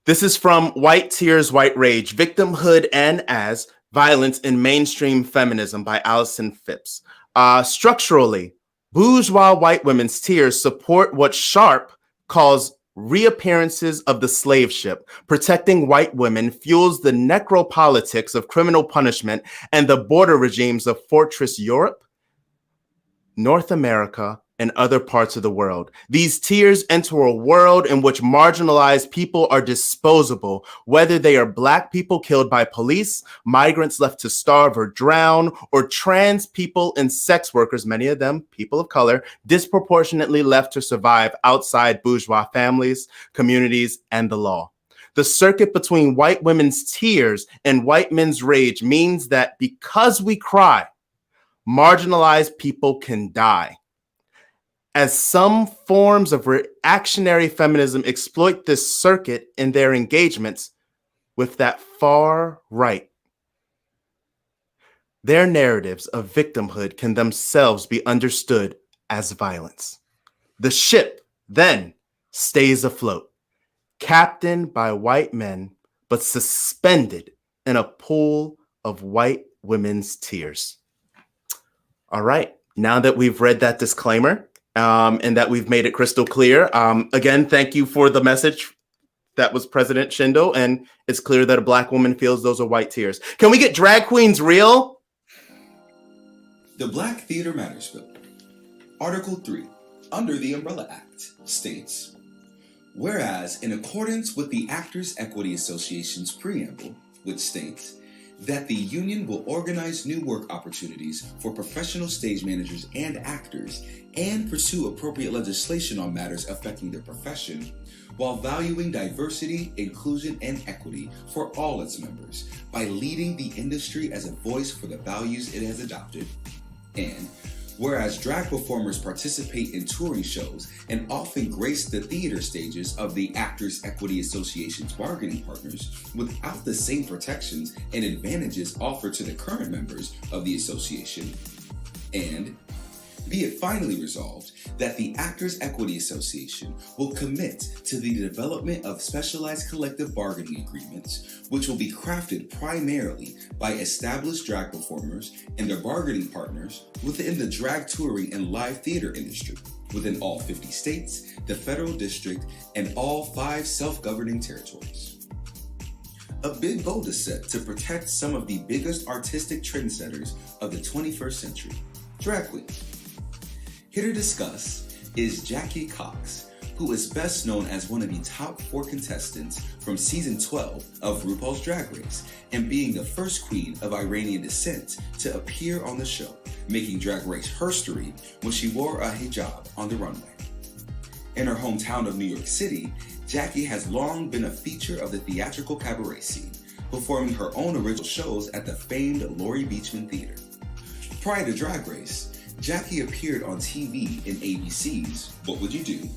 This is from White Tears, White Rage, Victimhood and as Violence in Mainstream Feminism by Allison Phipps. Structurally, bourgeois white women's tears support what Sharp calls reappearances of the slave ship. Protecting white women fuels the necropolitics of criminal punishment and the border regimes of Fortress Europe, North America, and other parts of the world. These tears enter a world in which marginalized people are disposable, whether they are Black people killed by police, migrants left to starve or drown, or trans people and sex workers, many of them people of color, disproportionately left to survive outside bourgeois families, communities, and the law. The circuit between white women's tears and white men's rage means that because we cry, marginalized people can die. As some forms of reactionary feminism exploit this circuit in their engagements with that far right, their narratives of victimhood can themselves be understood as violence. The ship then stays afloat, captained by white men, but suspended in a pool of white women's tears. All right, now that we've read that disclaimer, and that we've made it crystal clear. Again, thank you for the message. That was President Shindo, and it's clear that a Black woman feels those are white tears. Can we get drag queens real? The Black Theater Matters Bill, Article 3, under the Umbrella Act, states, whereas in accordance with the Actors Equity Association's preamble, which states that the union will organize new work opportunities for professional stage managers and actors and pursue appropriate legislation on matters affecting their profession while valuing diversity, inclusion, and equity for all its members by leading the industry as a voice for the values it has adopted. And Whereas drag performers participate in touring shows and often grace the theater stages of the Actors Equity Association's bargaining partners without the same protections and advantages offered to the current members of the association. And be it finally resolved that the Actors Equity Association will commit to the development of specialized collective bargaining agreements, which will be crafted primarily by established drag performers and their bargaining partners within the drag touring and live theater industry, within all 50 states, the federal district, and all 5 self-governing territories. A big goal is set to protect some of the biggest artistic trendsetters of the 21st century, drag queens. Here to discuss is Jackie Cox, who is best known as one of the top 4 contestants from season 12 of RuPaul's Drag Race, and being the first queen of Iranian descent to appear on the show, making Drag Race history when she wore a hijab on the runway. In her hometown of New York City, Jackie has long been a feature of the theatrical cabaret scene, performing her own original shows at the famed Laurie Beechman Theater. Prior to Drag Race, Jackie appeared on TV in ABC's What Would You Do?,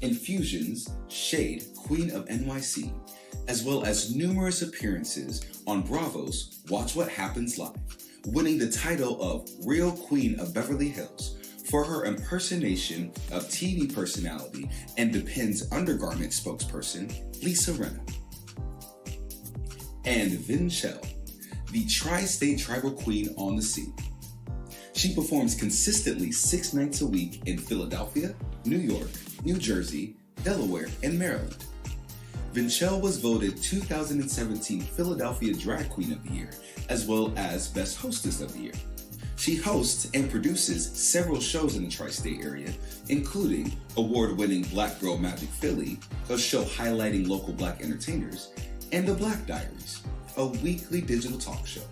Infusion's Shade, Queen of NYC, as well as numerous appearances on Bravo's Watch What Happens Live, winning the title of Real Queen of Beverly Hills for her impersonation of TV personality and Depends undergarment spokesperson Lisa Rinna. And Vinchelle, the tri-state tribal queen on the scene. She performs consistently 6 nights a week in Philadelphia, New York, New Jersey, Delaware, and Maryland. Vinchelle was voted 2017 Philadelphia Drag Queen of the Year, as well as Best Hostess of the Year. She hosts and produces several shows in the tri-state area, including award-winning Black Girl Magic Philly, a show highlighting local Black entertainers, and The Black Diaries, a weekly digital talk show.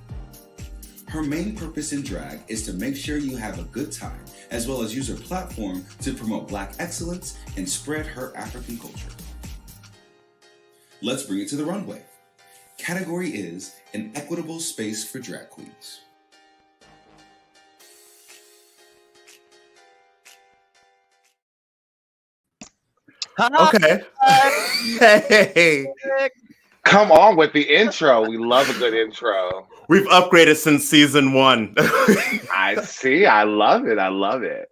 Her main purpose in drag is to make sure you have a good time, as well as use her platform to promote Black excellence and spread her African culture. Let's bring it to the runway. Category is an equitable space for drag queens. Okay. Hey. Come on with the intro. We love a good intro. We've upgraded since season 1. I see. I love it. I love it.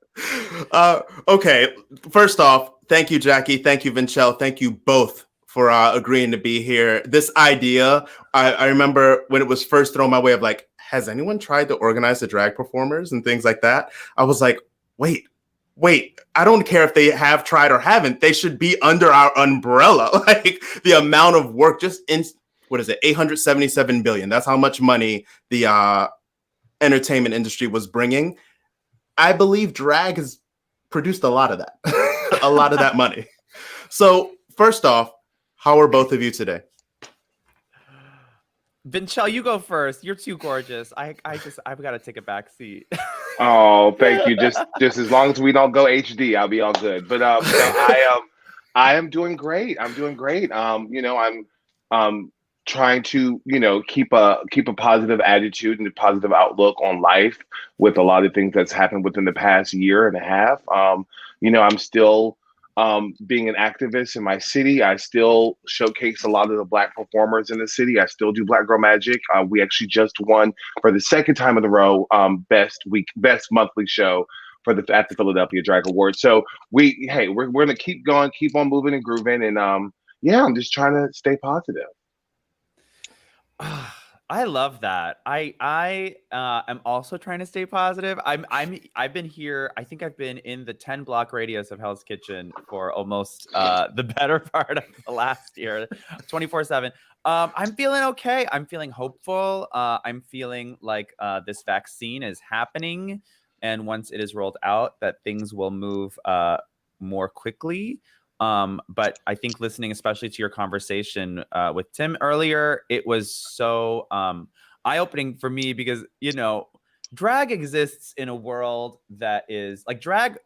Okay. First off, thank you, Jackie. Thank you, Vinchelle. Thank you both for agreeing to be here. This idea, I remember when it was first thrown my way of like, has anyone tried to organize the drag performers and things like that? I was like, wait, I don't care if they have tried or haven't. They should be under our umbrella. Like the amount of work just in, what is it, 877 billion. That's how much money the entertainment industry was bringing. I believe drag has produced a lot of that, a lot of that money. So first off, how are both of you today? Vinchelle, you go first. You're too gorgeous. I've got to take a back seat. Oh, thank you. Just as long as we don't go HD, I'll be all good. But I am doing great. I'm doing great. I'm trying to keep a positive attitude and a positive outlook on life with a lot of things that's happened within the past year and a half. I'm still being an activist in my city. I still showcase a lot of the Black performers in the city. I still do Black Girl Magic. We actually just won for the second time in a row best monthly show at the Philadelphia Drag Awards. So we're gonna keep going, keep on moving and grooving, and I'm just trying to stay positive. I love that. I am also trying to stay positive. I've been here. I think I've been in the 10 block radius of Hell's Kitchen for almost the better part of the last year, 24/7. I'm feeling okay. I'm feeling hopeful. I'm feeling like this vaccine is happening, and once it is rolled out, that things will move more quickly. But I think listening, especially to your conversation with Tim earlier, it was so eye-opening for me because, drag exists in a world that is like drag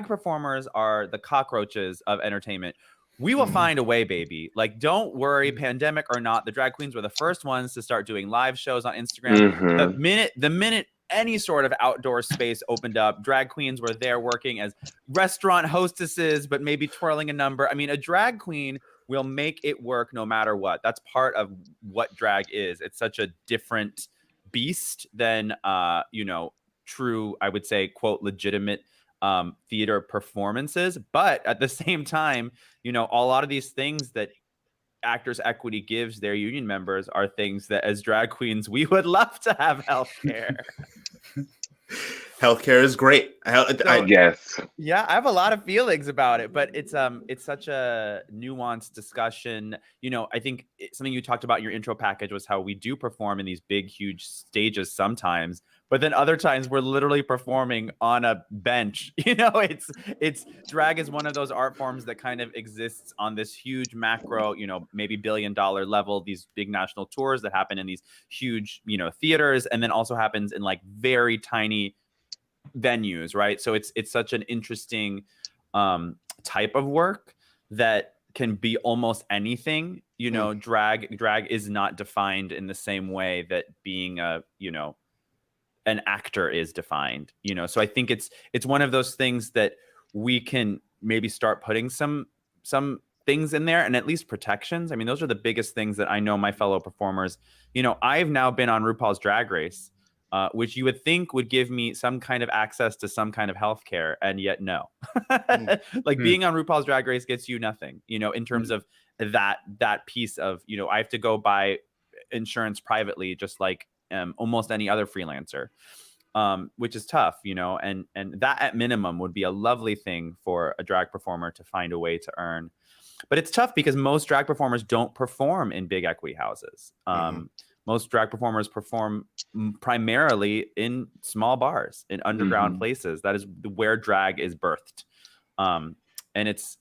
performers are the cockroaches of entertainment. We will find a way, baby. Like, don't worry, pandemic or not, the drag queens were the first ones to start doing live shows on Instagram. The minute any sort of outdoor space opened up, drag queens were there working as restaurant hostesses, but maybe twirling a number. I mean, a drag queen will make it work no matter what. That's part of what drag is. It's such a different beast than, true, I would say, quote, legitimate theater performances. But at the same time, a lot of these things that Actors Equity gives their union members are things that as drag queens, we would love to have healthcare. Healthcare is great. Yes. Yeah, I have a lot of feelings about it, but it's such a nuanced discussion. I think something you talked about in your intro package was how we do perform in these big, huge stages sometimes, but then other times we're literally performing on a bench. It's drag is one of those art forms that kind of exists on this huge macro, maybe $1 billion level, these big national tours that happen in these huge, theaters, and then also happens in like very tiny venues, right? So it's such an interesting type of work that can be almost anything. Drag is not defined in the same way that being an actor is defined. So I think it's one of those things that we can maybe start putting some things in there, and at least protections. I mean, those are the biggest things that I know my fellow performers. I've now been on RuPaul's Drag Race, which you would think would give me some kind of access to some kind of healthcare, and yet no. Being on RuPaul's Drag Race gets you nothing, in terms of that piece of, I have to go buy insurance privately, just like almost any other freelancer, which is tough, and that at minimum would be a lovely thing for a drag performer to find a way to earn. But it's tough because most drag performers don't perform in big equity houses. Most drag performers perform primarily in small bars, in underground places. That is where drag is birthed. And it's,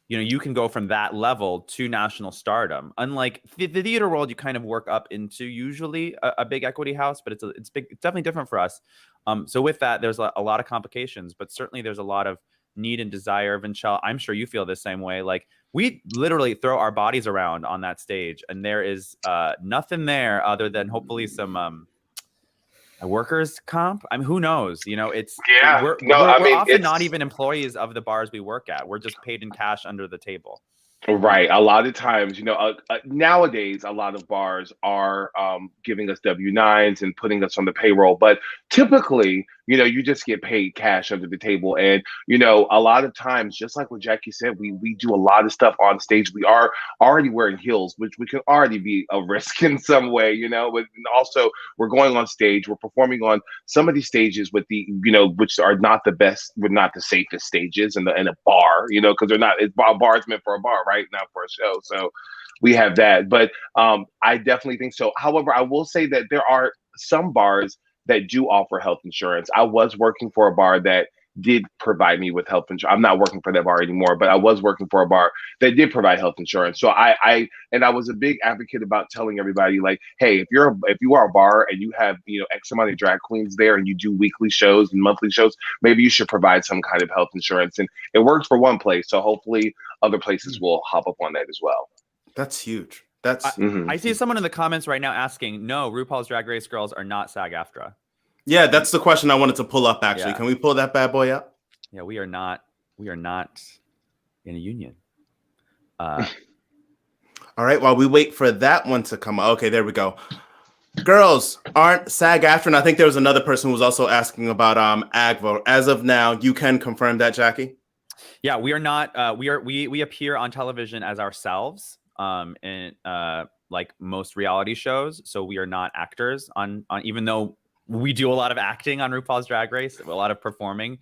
you can go from that level to national stardom. Unlike the theater world, you kind of work up into usually a big equity house, but it's definitely different for us. So with that, there's a lot of complications, but certainly there's a lot of need and desire. Vinchelle, I'm sure you feel the same way. Like, we literally throw our bodies around on that stage, and there is nothing there other than hopefully some a workers' comp. I mean, who knows? We're often not even employees of the bars we work at. We're just paid in cash under the table. Right. A lot of times, nowadays, a lot of bars are giving us W-9s and putting us on the payroll. But typically, you just get paid cash under the table. And, a lot of times, just like what Jackie said, we do a lot of stuff on stage. We are already wearing heels, which can already be a risk in some way, But also, we're going on stage. We're performing on some of these stages with which are not the best, not the safest stages in a bar, because they're not. Bar's meant for a bar, right? Not for a show. So we have that. But I definitely think so. However, I will say that there are some bars that do offer health insurance. I was working for a bar that did provide me with health insurance. I'm not working for that bar anymore, but I was working for a bar that did provide health insurance. So I was a big advocate about telling everybody, like, hey, if you are a bar and you have X amount of drag queens there and you do weekly shows and monthly shows, maybe you should provide some kind of health insurance. And it works for one place, so hopefully other places will hop up on that as well. That's huge. I see someone in the comments right now asking, no, RuPaul's Drag Race girls are not SAG-AFTRA. Yeah, that's the question I wanted to pull up, actually. Yeah. Can we pull that bad boy up? Yeah, we are not in a union. All right, while we wait for that one to come. Okay, there we go. Girls aren't SAG-AFTRA, and I think there was another person who was also asking about AGVO. As of now, you can confirm that, Jackie? Yeah, we are not. We appear on television as ourselves, in like most reality shows. So we are not actors on even though we do a lot of acting on RuPaul's Drag Race, a lot of performing,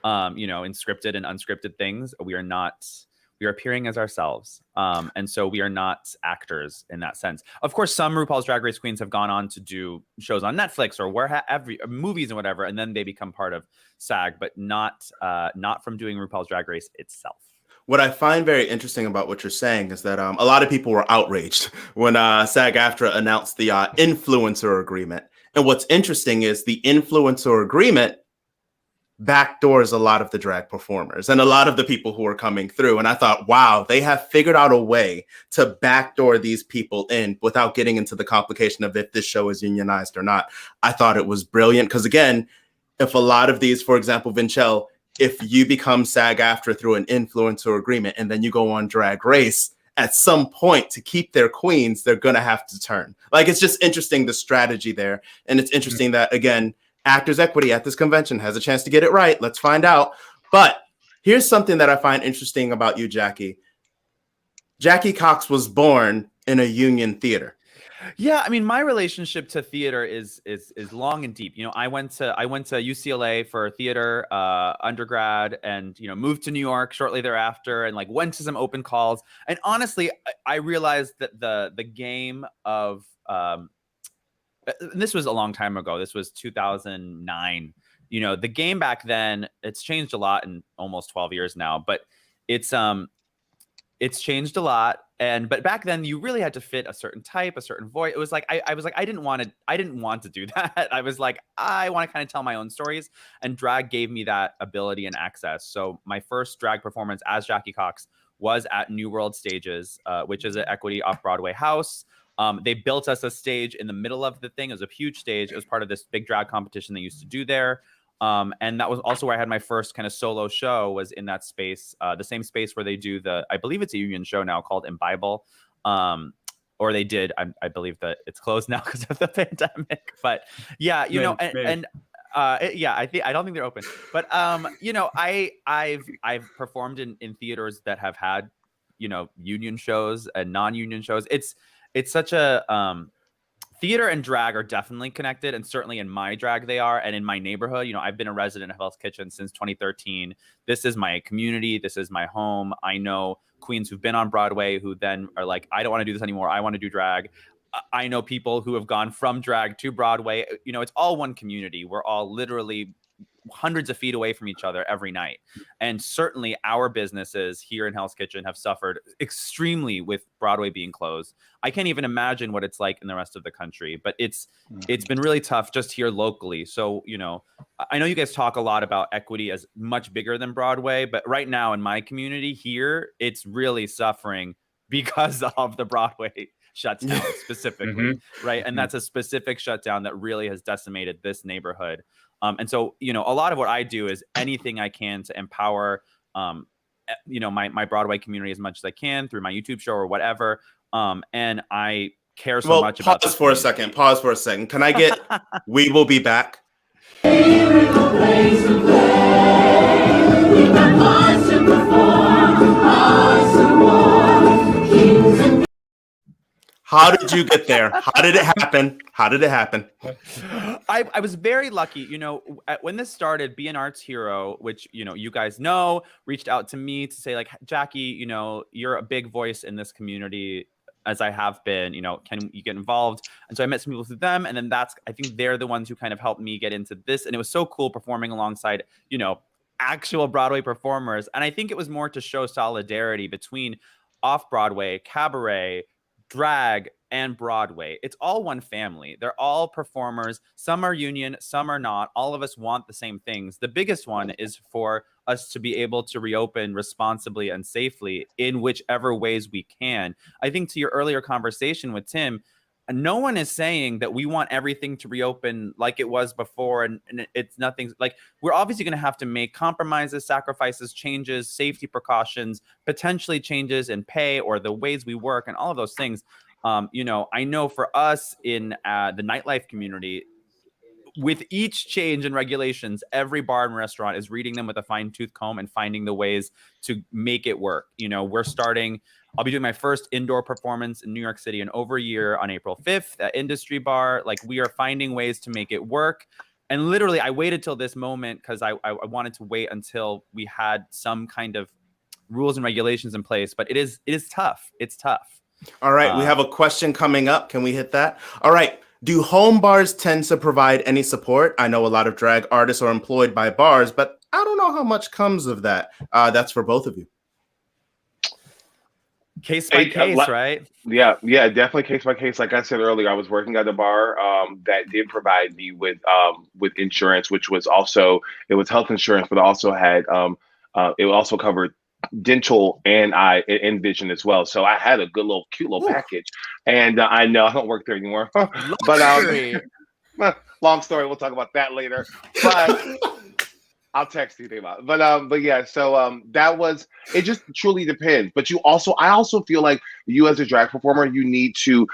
in scripted and unscripted things. We are appearing as ourselves. And so we are not actors in that sense. Of course, some RuPaul's Drag Race queens have gone on to do shows on Netflix or movies and whatever, and then they become part of SAG, but not from doing RuPaul's Drag Race itself. What I find very interesting about what you're saying is that a lot of people were outraged when SAG-AFTRA announced the influencer agreement. And what's interesting is the influencer agreement backdoors a lot of the drag performers and a lot of the people who are coming through. And I thought, wow, they have figured out a way to backdoor these people in without getting into the complication of if this show is unionized or not. I thought it was brilliant because, again, if a lot of these, for example, Vinchell, if you become SAG-AFTRA through an influencer agreement and then you go on Drag Race, at some point to keep their queens, they're going to have to turn. Like, it's just interesting, the strategy there. And it's interesting that, again, Actors Equity at this convention has a chance to get it right. Let's find out. But here's something that I find interesting about you, Jackie. Jackie Cox was born in a union theater. Yeah, I mean, my relationship to theater is long and deep. You know, I went to UCLA for theater undergrad, and moved to New York shortly thereafter, and like went to some open calls. And honestly, I realized that the game of and this was a long time ago. This was 2009. The game back then, it's changed a lot in almost 12 years now, but it's changed a lot. But back then you really had to fit a certain type, a certain voice. It was like, I was like, I didn't want to do that. I was like, I want to kind of tell my own stories, and drag gave me that ability and access. So my first drag performance as Jackie Cox was at New World Stages, which is an Equity off-Broadway house. They built us a stage in the middle of the thing. It was a huge stage. It was part of this big drag competition they used to do there. And that was also where I had my first kind of solo show, was in that space, the same space where they do I believe it's a union show now called Imbible. Or they did, I believe that it's closed now because of the pandemic. But yeah, I don't think they're open. But I've performed in theaters that have had, union shows and non-union shows. It's such a theater and drag are definitely connected, and certainly in my drag they are, and in my neighborhood. I've been a resident of Hell's Kitchen since 2013. This is my community. This is my home. I know queens who've been on Broadway who then are like, I don't want to do this anymore. I want to do drag. I know people who have gone from drag to Broadway. It's all one community. We're all literally hundreds of feet away from each other every night. And certainly our businesses here in Hell's Kitchen have suffered extremely with Broadway being closed. I can't even imagine what it's like in the rest of the country, but it's been really tough just here locally. So, I know you guys talk a lot about equity as much bigger than Broadway, but right now in my community here, it's really suffering because of the Broadway shutdown specifically, right? And that's a specific shutdown that really has decimated this neighborhood. And so, a lot of what I do is anything I can to empower, my Broadway community as much as I can through my YouTube show or whatever. And I care so much about this. Pause for a second. Can I get We Will Be Back? How did you get there? How did it happen? I was very lucky. When this started, Be an Arts Hero, which, you guys know, reached out to me to say, like, Jackie, you're a big voice in this community, as I have been, can you get involved? And so I met some people through them. And then I think they're the ones who kind of helped me get into this. And it was so cool performing alongside, actual Broadway performers. And I think it was more to show solidarity between off-Broadway, cabaret, drag, and Broadway. It's all one family. They're all performers. Some are union, some are not. All of us want the same things. The biggest one is for us to be able to reopen responsibly and safely in whichever ways we can. I think to your earlier conversation with Tim, no one is saying that we want everything to reopen like it was before, and it's nothing. Like, we're obviously going to have to make compromises, sacrifices, changes, safety precautions, potentially changes in pay or the ways we work and all of those things. I know for us in the nightlife community, with each change in regulations, every bar and restaurant is reading them with a fine-tooth comb and finding the ways to make it work. I'll be doing my first indoor performance in New York City in over a year on April 5th at Industry Bar. Like, we are finding ways to make it work. And literally, I waited till this moment because I wanted to wait until we had some kind of rules and regulations in place. But it is tough. It's tough. All right. We have a question coming up. Can we hit that? All right. Do home bars tend to provide any support? I know a lot of drag artists are employed by bars, but I don't know how much comes of that. That's for both of you. Case by case, right? Yeah, definitely case by case. Like I said earlier, I was working at a bar that did provide me with insurance, which was also it was health insurance, but also had it also covered dental and eye and vision as well. So I had a good little cute little package. And I know I don't work there anymore, but Luxury. long story. We'll talk about that later. But I'll text you about it. But yeah, so that was it just truly depends. But I also feel like you as a drag performer, you need to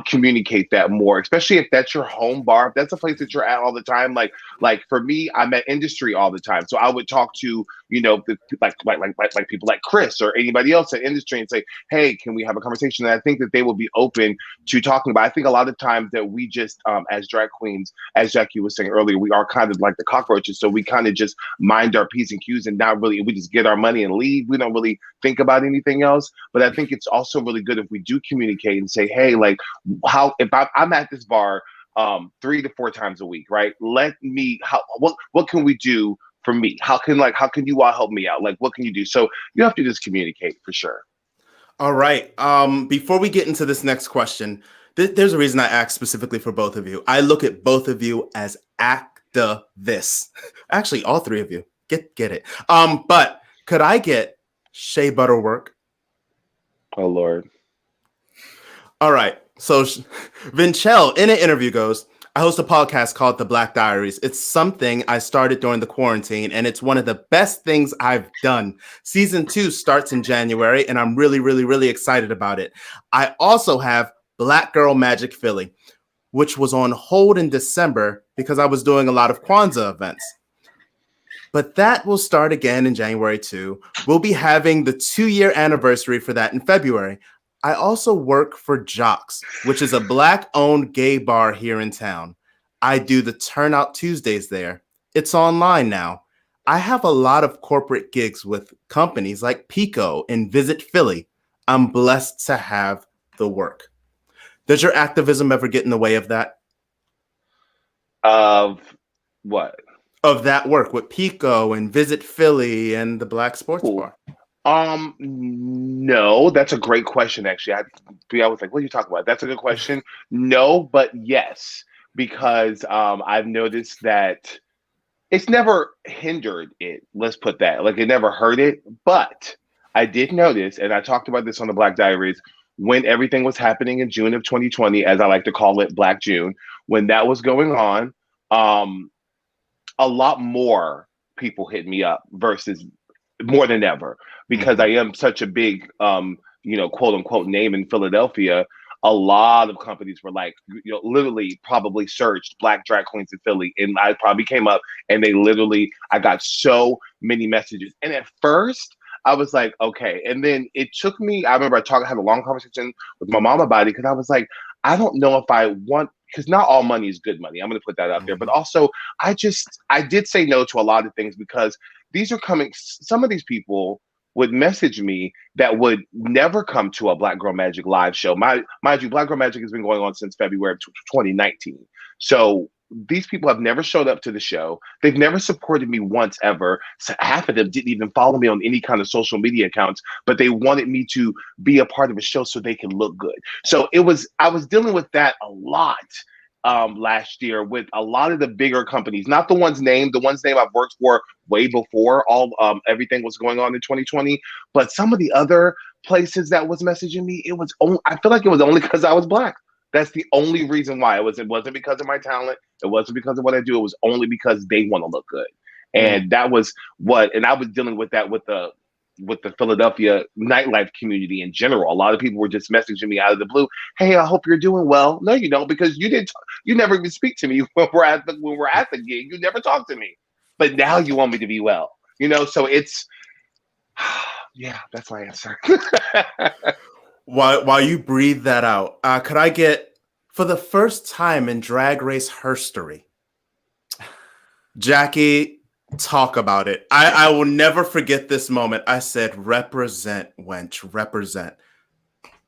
communicate that more, especially if that's your home bar, if that's a place that you're at all the time. Like for me, I'm at industry all the time. So I would talk to, like people like Chris or anybody else at industry and say, hey, can we have a conversation? And I think that they will be open to talking about. I think a lot of times that we just as drag queens, as Jackie was saying earlier, we are kind of like the cockroaches. So we kind of just mind our P's and Q's and not really, we just get our money and leave. We don't really think about anything else. But I think it's also really good if we do communicate and say, hey, like if I'm at this bar 3 to 4 times a week, right? What can we do for me? How can you all help me out? Like, what can you do? So you have to just communicate for sure. All right. Before we get into this next question, there's a reason I asked specifically for both of you. I look at both of you as activists. Actually, all 3 of you. Get it. But could I get Shea Butterwork? Oh, Lord. All right. So Vinchell in an interview goes, I host a podcast called The Black Diaries. It's something I started during the quarantine, and it's one of the best things I've done. Season 2 starts in January, and I'm really, really, really excited about it. I also have Black Girl Magic Philly, which was on hold in December because I was doing a lot of Kwanzaa events. But that will start again in January too. We'll be having the 2-year anniversary for that in February. I also work for Jocks, which is a Black-owned gay bar here in town. I do the Turnout Tuesdays there. It's online now. I have a lot of corporate gigs with companies like Pico and Visit Philly. I'm blessed to have the work. Does your activism ever get in the way of that? Of what? Of that work with Pico and Visit Philly and the Black Sports Bar? No, that's a great question, actually. I was like, what are you talking about? That's a good question. No, but yes, because I've noticed that it's never hindered it. Let's put that. Like, it never hurt it. But I did notice, and I talked about this on the Black Diaries, when everything was happening in June of 2020, as I like to call it, Black June, when that was going on, a lot more people hit me up versus more than ever, because I am such a big, quote unquote name in Philadelphia. A lot of companies were like, literally probably searched Black drag queens in Philly, and I probably came up, and I got so many messages. And at first I was like, okay. And then it took me, I remember I had a long conversation with my mom about it, because I was like, I don't know if I want, because not all money is good money. I'm going to put that out there. But also, I did say no to a lot of things, because some of these people would message me that would never come to a Black Girl Magic live show. Mind you, Black Girl Magic has been going on since February of 2019. So these people have never showed up to the show. They've never supported me once ever. So half of them didn't even follow me on any kind of social media accounts, but they wanted me to be a part of a show so they can look good. So I was dealing with that a lot last year with a lot of the bigger companies, not the ones named I've worked for way before everything was going on in 2020, but some of the other places that was messaging me, I feel like it was only because I was Black. That's the only reason why. It wasn't because of my talent. It wasn't because of what I do. It was only because they want to look good. And that was and I was dealing with that with the Philadelphia nightlife community in general. A lot of people were just messaging me out of the blue. Hey, I hope you're doing well. No, you don't, because you never even speak to me when we're at the gig. You never talk to me, but now you want me to be well, so it's, yeah, that's my answer. While you breathe that out, could I get, for the first time in Drag Race history, Jackie, talk about it. I will never forget this moment. I said, represent, wench, represent.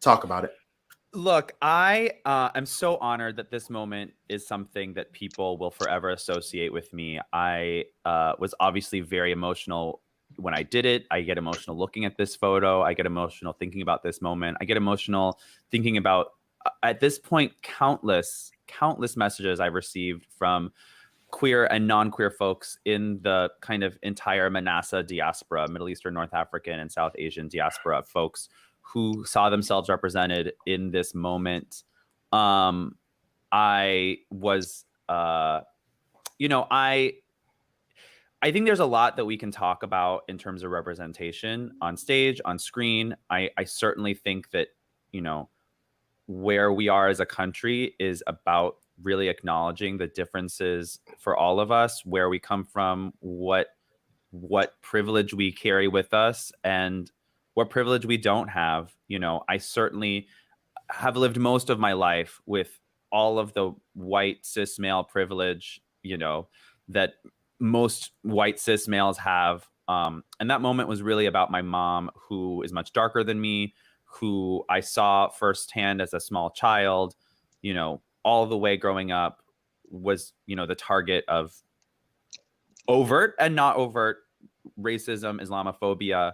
Talk about it. Look, I am so honored that this moment is something that people will forever associate with me. I was obviously very emotional when I did it. I get emotional looking at this photo. I get emotional thinking about this moment. I get emotional thinking about, at this point, countless messages I've received from queer and non-queer folks in the kind of entire Manasseh diaspora, Middle Eastern, North African, and South Asian diaspora, folks who saw themselves represented in this moment. I was, I think there's a lot that we can talk about in terms of representation on stage, on screen. I certainly think that, where we are as a country is about really acknowledging the differences for all of us, where we come from, what privilege we carry with us, and what privilege we don't have. I certainly have lived most of my life with all of the white cis male privilege, that most white cis males have. And that moment was really about my mom, who is much darker than me, who I saw firsthand as a small child, all the way growing up, was, the target of overt and not overt racism, Islamophobia,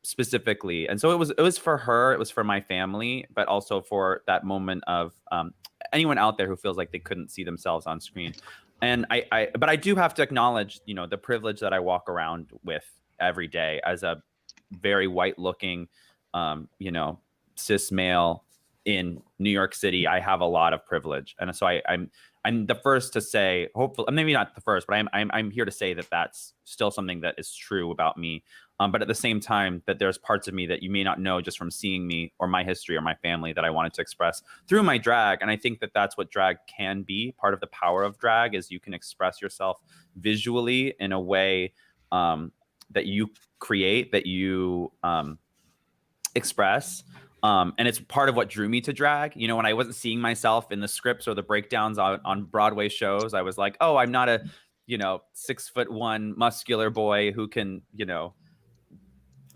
specifically. And so it was for her, it was for my family, but also for that moment of anyone out there who feels like they couldn't see themselves on screen. And but I do have to acknowledge, the privilege that I walk around with every day as a very white looking, cis male in New York City. I have a lot of privilege. And so I'm the first to say, hopefully, maybe not the first, but I'm here to say that that's still something that is true about me. But at the same time, that there's parts of me that you may not know just from seeing me or my history or my family that I wanted to express through my drag. And I think that that's what drag can be. Part of the power of drag is you can express yourself visually in a way that you create, that you express. And it's part of what drew me to drag. When I wasn't seeing myself in the scripts or the breakdowns on Broadway shows, I was like, oh, I'm not a, 6'1" muscular boy who can,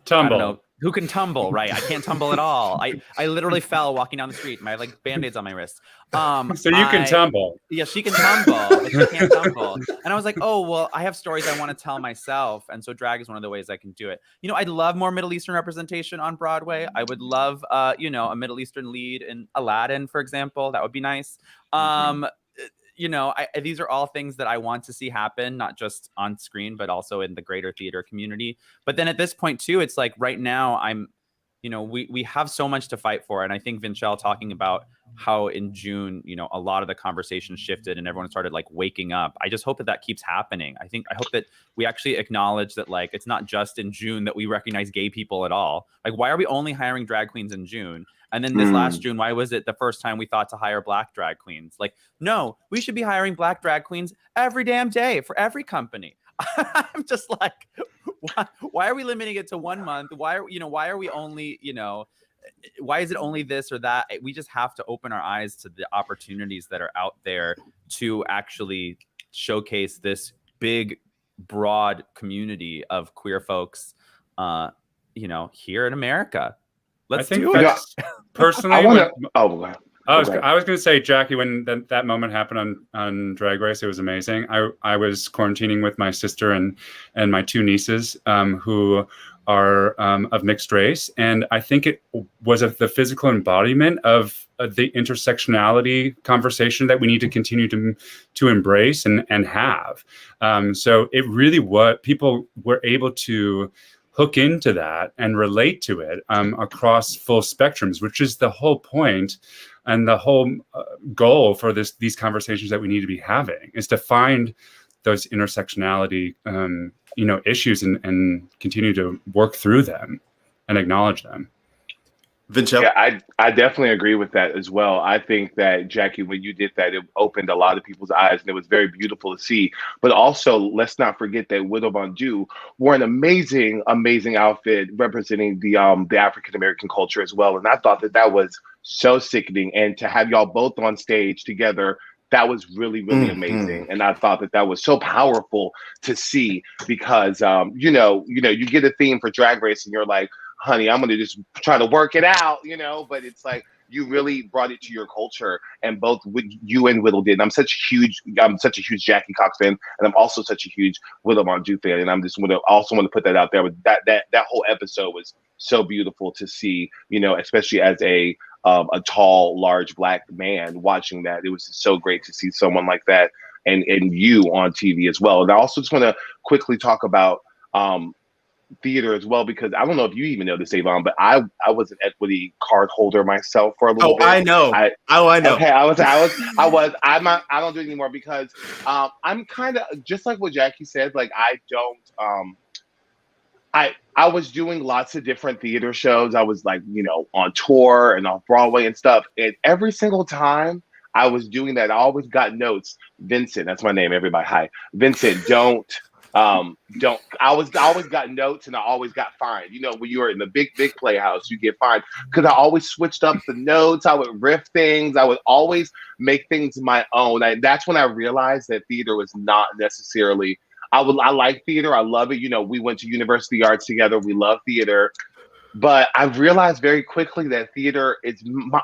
tumble. I don't know, who can tumble, right? I can't tumble at all. I literally fell walking down the street. I have Band-Aids on my wrists. So you can tumble. Yeah, she can tumble, but she can't tumble. And I was like, oh, well, I have stories I want to tell myself. And so drag is one of the ways I can do it. I'd love more Middle Eastern representation on Broadway. I would love, a Middle Eastern lead in Aladdin, for example. That would be nice. These are all things that I want to see happen, not just on screen, but also in the greater theater community. But then at this point too, it's like right now we have so much to fight for. And I think Vinchelle talking about how in June, a lot of the conversation shifted and everyone started waking up. I just hope that keeps happening. I hope that we actually acknowledge that it's not just in June that we recognize gay people at all. Why are we only hiring drag queens in June? And then this last June, why was it the first time we thought to hire Black drag queens? No, we should be hiring Black drag queens every damn day for every company. I'm just like, why are we limiting it to 1 month? Why are we only, why is it only this or that? We just have to open our eyes to the opportunities that are out there to actually showcase this big, broad community of queer folks, here in America. Let's do it. Personally, I was going to say, Jackie, when that moment happened on Drag Race, it was amazing. I was quarantining with my sister and my two nieces who are of mixed race. And I think it was the physical embodiment of the intersectionality conversation that we need to continue to embrace and have. So it really people were able to hook into that and relate to it across full spectrums, which is the whole point and the whole goal for these conversations that we need to be having, is to find those intersectionality issues and continue to work through them and acknowledge them. Vinchelle? Yeah, I definitely agree with that as well. I think that, Jackie, when you did that, it opened a lot of people's eyes and it was very beautiful to see. But also, let's not forget that Widow Bondu wore an amazing, amazing outfit representing the African-American culture as well. And I thought that was so sickening. And to have y'all both on stage together, that was really, really amazing. And I thought that was so powerful to see because, you get a theme for Drag Race and you're like, honey, I'm going to just try to work it out, but it's like, you really brought it to your culture, and both you and Whittle did. And I'm such a huge Jackie Cox fan, and I'm also such a huge Whittle Monju fan. And I'm just want to put that out there. But that whole episode was so beautiful to see, especially as a tall, large Black man watching that. It was so great to see someone like that and you on TV as well. And I also just want to quickly talk about theater as well, because I don't know if you even know this, Davon, but I was an equity card holder myself for a little bit. I know. I know. Okay, I don't do it anymore because I'm kind of just like what Jackie said. Like I was doing lots of different theater shows. I was like, on tour and off Broadway and stuff. And every single time I was doing that, I always got notes. Vincent, that's my name. Everybody, hi. Vincent, don't. I always got notes and I always got fined. When you were in the big playhouse, you get fined because I always switched up the notes. I would riff things. I would always make things my own. That's when I realized that theater was not necessarily. I like theater. I love it. We went to University Arts together. We love theater. But I realized very quickly that theater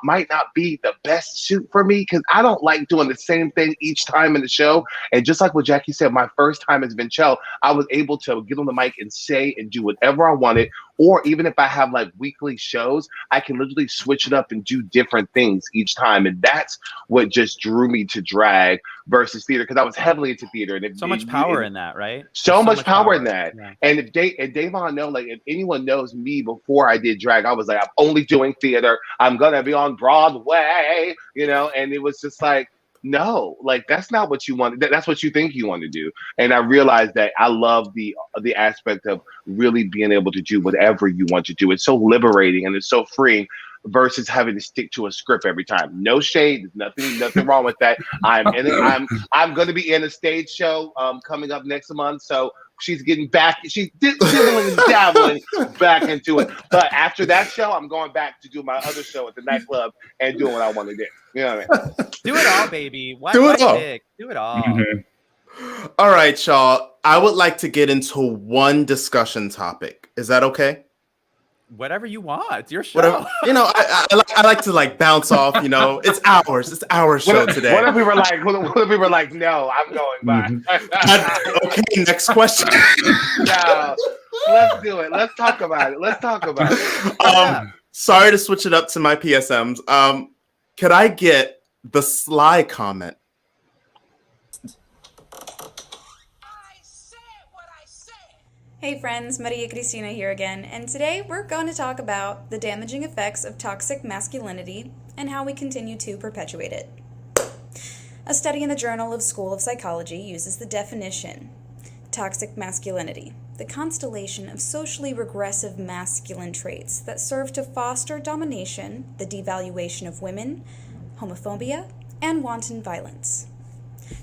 might not be the best suit for me because I don't like doing the same thing each time in the show. And just like what Jackie said, my first time as Vinchell, I was able to get on the mic and say and do whatever I wanted. Or even if I have like weekly shows, I can literally switch it up and do different things each time. And that's what just drew me to drag versus theater, because I was heavily into theater. And so much power in that, right? So much power in that. Yeah. And if Davon know, like if anyone knows me before I did drag, I was like, I'm only doing theater. I'm gonna be on Broadway, and it was just like, no, like that's not what you want. That's what you think you want to do. And I realized that I love the aspect of really being able to do whatever you want to do. It's so liberating and it's so freeing versus having to stick to a script every time. No shade, there's nothing wrong with that. I'm going to be in a stage show coming up next month, so she's getting back. She's dabbling back into it. But after that show, I'm going back to do my other show at the nightclub and doing what I want to do. You know what I mean? Do it all, baby. Do it all. Do it all. Mm-hmm. All right, y'all. I would like to get into one discussion topic. Is that okay? Whatever you want. It's your show. Whatever, I like to like bounce off. It's ours. It's our show today. What if we were like, no, I'm going back. Okay, next question. No, let's do it. Let's talk about it. Sorry to switch it up to my PSMs. Could I get the Sly comment? Hey friends, Maria Cristina here again, and today we're going to talk about the damaging effects of toxic masculinity and how we continue to perpetuate it. A study in the Journal of School of Psychology uses the definition: toxic masculinity, the constellation of socially regressive masculine traits that serve to foster domination, the devaluation of women, homophobia, and wanton violence.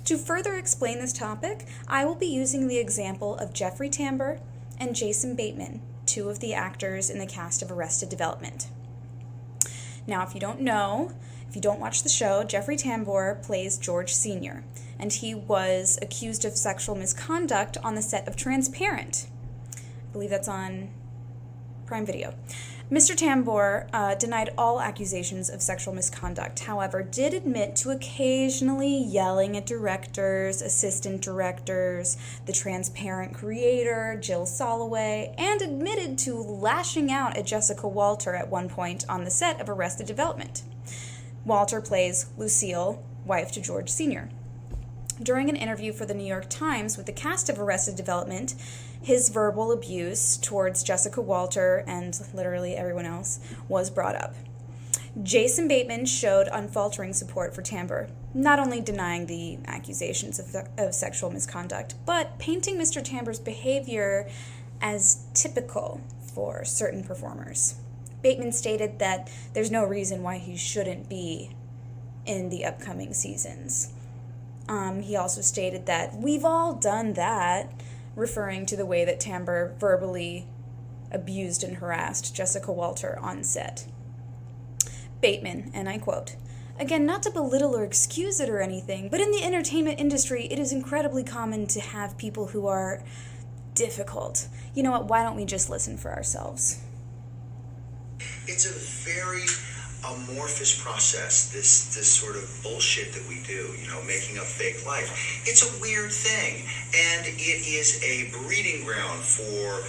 To further explain this topic, I will be using the example of Jeffrey Tambor and Jason Bateman, two of the actors in the cast of Arrested Development. Now, if you don't watch the show, Jeffrey Tambor plays George Sr., and he was accused of sexual misconduct on the set of Transparent. I believe that's on Prime Video. Mr. Tambor denied all accusations of sexual misconduct, however, did admit to occasionally yelling at directors, assistant directors, the Transparent creator, Jill Soloway, and admitted to lashing out at Jessica Walter at one point on the set of Arrested Development. Walter plays Lucille, wife to George Sr. During an interview for the New York Times with the cast of Arrested Development, his verbal abuse towards Jessica Walter and literally everyone else was brought up. Jason Bateman showed unfaltering support for Tambor, not only denying the accusations of sexual misconduct, but painting Mr. Tambor's behavior as typical for certain performers. Bateman stated that there's no reason why he shouldn't be in the upcoming seasons. He also stated that we've all done that, referring to the way that Tambor verbally abused and harassed Jessica Walter on set. Bateman, and I quote, "Again, not to belittle or excuse it or anything, but in the entertainment industry, it is incredibly common to have people who are difficult. You know what, why don't we just listen for ourselves?" It's a very amorphous process, this sort of bullshit that we do, making up fake life. It's a weird thing, and it is a breeding ground for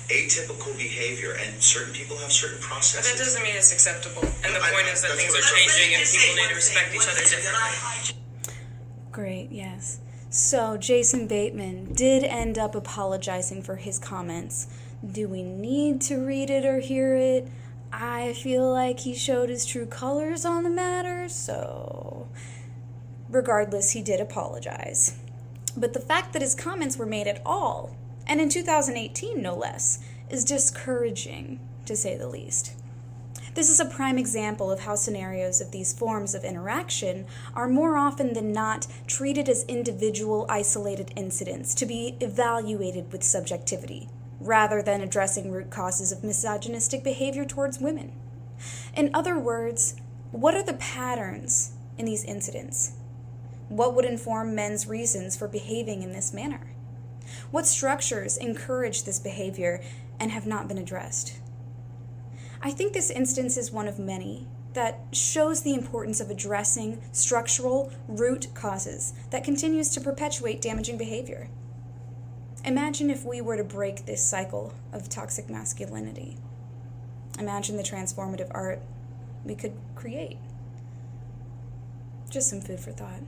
atypical behavior, and certain people have certain processes. But that doesn't mean it's acceptable. And the point is that things are changing and people need to respect each other differently. Great, yes. So Jason Bateman did end up apologizing for his comments. Do we need to read it or hear it? I feel like he showed his true colors on the matter, so regardless, he did apologize. But the fact that his comments were made at all, and in 2018 no less, is discouraging, to say the least. This is a prime example of how scenarios of these forms of interaction are more often than not treated as individual, isolated incidents to be evaluated with subjectivity, rather than addressing root causes of misogynistic behavior towards women. In other words, what are the patterns in these incidents? What would inform men's reasons for behaving in this manner? What structures encourage this behavior and have not been addressed? I think this instance is one of many that shows the importance of addressing structural root causes that continues to perpetuate damaging behavior. Imagine if we were to break this cycle of toxic masculinity. Imagine the transformative art we could create. Just some food for thought.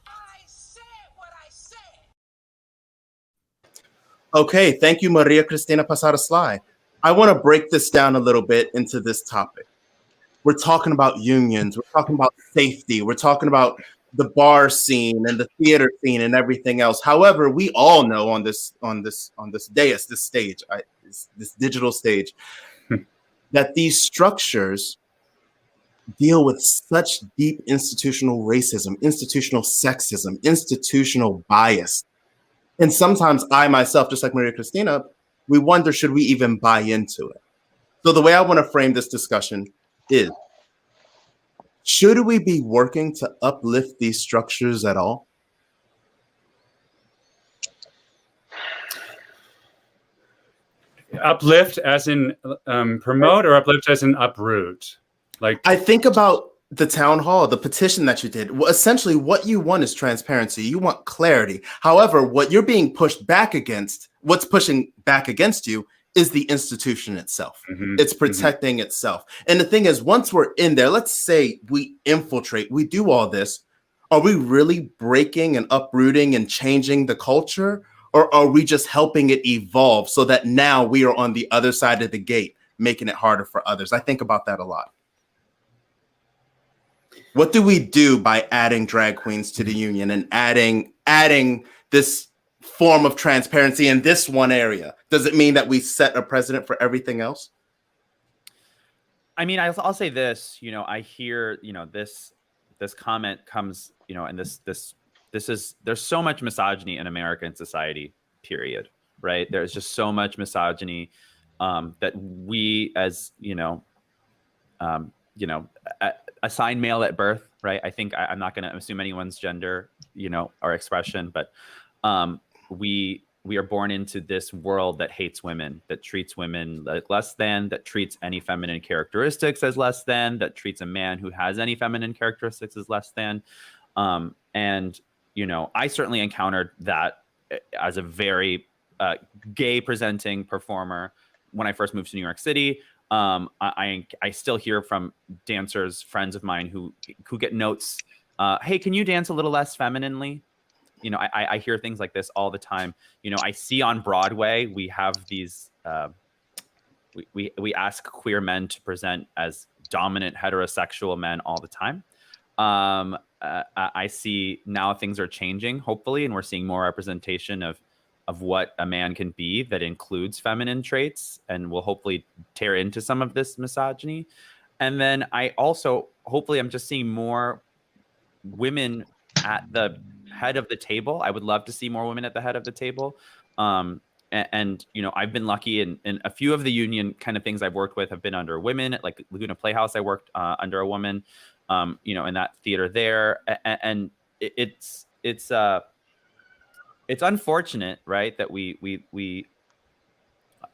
I said what I said. Okay, thank you, Maria Cristina Pasada Sly. I want to break this down a little bit into this topic. We're talking about unions, we're talking about safety, we're talking about the bar scene and the theater scene and everything else. However, we all know on this dais, this stage, this digital stage, that these structures deal with such deep institutional racism, institutional sexism, institutional bias. And sometimes I myself, just like Maria Cristina, we wonder, should we even buy into it? So the way I want to frame this discussion is, should we be working to uplift these structures at all? Uplift as in promote, or uplift as in uproot? Like, I think about the town hall, the petition that you did. Well, essentially, what you want is transparency. You want clarity. However, what you're being pushed back against, what's pushing back against you, is the institution itself. It's protecting itself. And the thing is, once we're in there, let's say we infiltrate, we do all this, are we really breaking and uprooting and changing the culture? Or are we just helping it evolve so that now we are on the other side of the gate, making it harder for others? I think about that a lot. What do we do by adding drag queens to the union and adding this form of transparency in this one area? Does it mean that we set a precedent for everything else? I mean, I'll say this, I hear, this comment comes, and there's so much misogyny in American society, period. Right. There's just so much misogyny that we as, assigned male at birth, right? I think I'm not going to assume anyone's gender, or expression, but we are born into this world that hates women, that treats women like less than, that treats any feminine characteristics as less than, that treats a man who has any feminine characteristics as less than. And, I certainly encountered that as a very gay presenting performer when I first moved to New York City. I still hear from dancers, friends of mine who get notes. Hey, can you dance a little less femininely? I hear things like this all the time. I see on Broadway, we have these, we ask queer men to present as dominant heterosexual men all the time. I see now things are changing, hopefully, and we're seeing more representation of what a man can be that includes feminine traits, and will hopefully tear into some of this misogyny. And then I also, hopefully, I'm just seeing more women at the head of the table. I would love to see more women at the head of the table. And I've been lucky in a few of the union kind of things I've worked with have been under women. Like Laguna Playhouse, I worked under a woman, in that theater there. And it's unfortunate, right, that we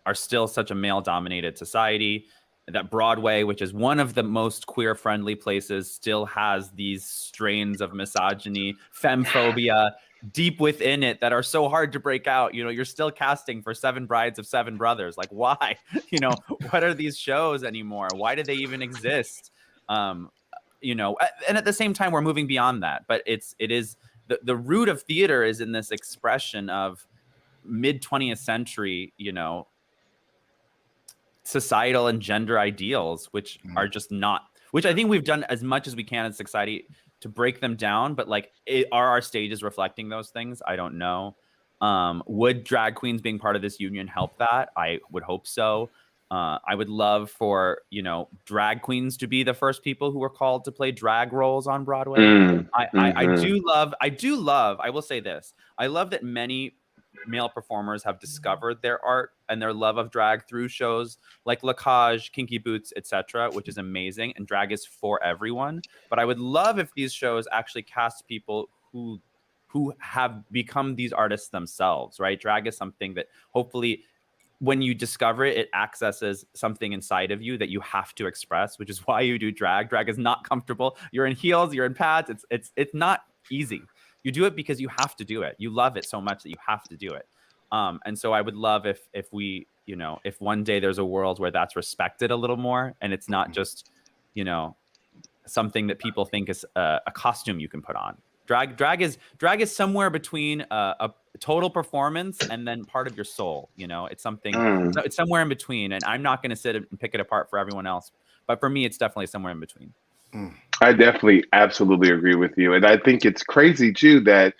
are still such a male-dominated society. That Broadway, which is one of the most queer-friendly places, still has these strains of misogyny, femphobia deep within it that are so hard to break out. You know, you're still casting for 7 Brides of 7 Brothers. Like, why? You know, what are these shows anymore? Why do they even exist? You know, and at the same time, we're moving beyond that. But it is the root of theater is in this expression of mid 20th century, you know, societal and gender ideals, which are just not, which I think we've done as much as we can as society to break them down. But like, are our stages reflecting those things? I don't know. Would drag queens being part of this union help that? I would hope so. I would love for, you know, drag queens to be the first people who were called to play drag roles on Broadway. I do love, I will say this. I love that many male performers have discovered their art and their love of drag through shows like La Cage, Kinky Boots, etc., which is amazing. And drag is for everyone. But I would love if these shows actually cast people who have become these artists themselves, right? Drag is something that hopefully when you discover it, it accesses something inside of you that you have to express, which is why you do drag. Drag is not comfortable. You're in heels, you're in pads. It's not easy. You do it because you have to do it. You love it so much that you have to do it. And so I would love if we, you know, if one day there's a world where that's respected a little more, and it's not just, you know, something that people think is a costume you can put on. Drag is somewhere between a total performance and then part of your soul. You know, it's something. It's somewhere in between, and I'm not going to sit and pick it apart for everyone else. But for me, it's definitely somewhere in between. I definitely absolutely agree with you. And I think it's crazy too that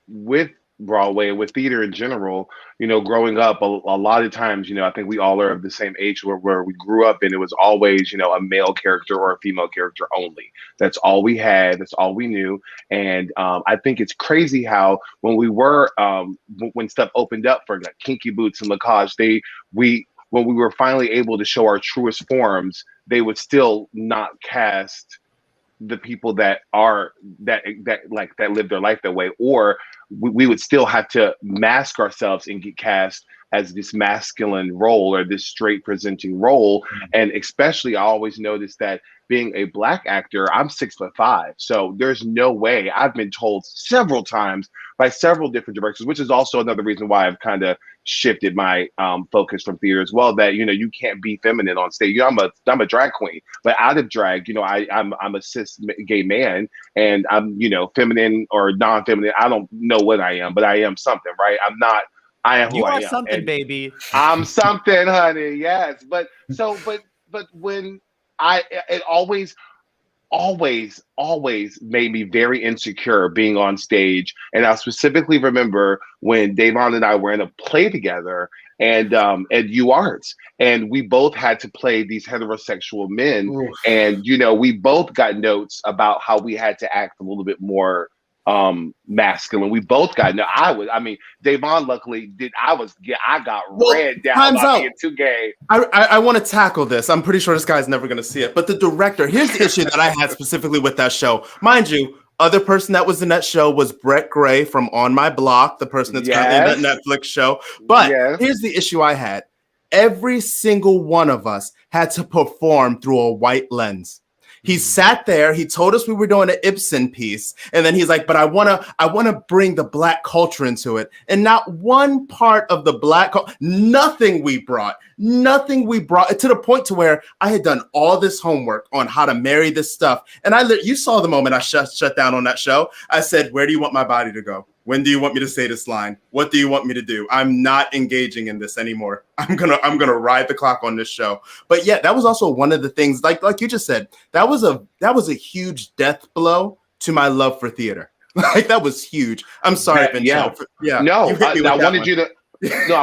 with Broadway and with theater in general, you know, growing up, a lot of times, you know, I think we all are of the same age where we grew up, and it was always, you know, a male character or a female character only. That's all we had. That's all we knew. And I think it's crazy how when we were, when stuff opened up for like Kinky Boots and La Cage, when we were finally able to show our truest forms, they would still not cast the people that live their life that way, or we would still have to mask ourselves and get cast as this masculine role or this straight presenting role. And especially, I always noticed that being a Black actor, I'm 6'5", so there's no way. I've been told several times by several different directors, which is also another reason why I've kind of shifted my focus from theater as well, that, you know, you can't be feminine on stage. You know, I'm a drag queen, but out of drag, you know, I'm a cis gay man, and I'm, you know, feminine or non-feminine. I don't know what I am, but I am something, right? I am who I am. You are something, baby. I'm something, honey. Yes. But when it always made me very insecure being on stage. And I specifically remember when Davon and I were in a play together and at UArts, and we both had to play these heterosexual men. Ooh. And, you know, we both got notes about how we had to act a little bit more masculine. We both got Davon luckily I got red down by being too gay. I want to tackle this. I'm pretty sure this guy's never going to see it, but the director, here's the issue that I had specifically with that show. Mind you, other person that was in that show was Brett Gray from On My Block, the person that's currently in that Netflix show. But here's the issue I had. Every single one of us had to perform through a white lens. He sat there, he told us we were doing an Ibsen piece, and then he's like, but I wanna bring the Black culture into it. And not one part of the Black culture, nothing we brought to the point to where I had done all this homework on how to marry this stuff. And you saw the moment I shut down on that show. I said, where do you want my body to go? When do you want me to say this line? What do you want me to do? I'm not engaging in this anymore. I'm gonna ride the clock on this show. But yeah, that was also one of the things, like you just said, that was a huge death blow to my love for theater. Like that was huge. I'm sorry, Vincenzo. I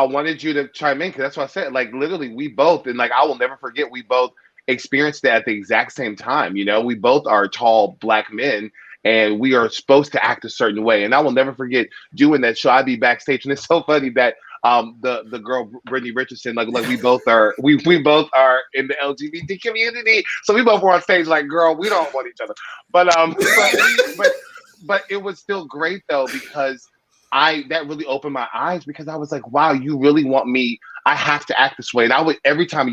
wanted you to chime in, because that's what I said. Like literally, we both, and like I will never forget, we both experienced that at the exact same time. You know, we both are tall Black men, and we are supposed to act a certain way. And I will never forget doing that show. I'd be backstage, and it's so funny that the girl Brittany Richardson, like we both are in the LGBT community, so we both were on stage like, girl, we don't want each other. But it was still great though, because that really opened my eyes, because I was like, wow, you really want me? I have to act this way. And I would, every time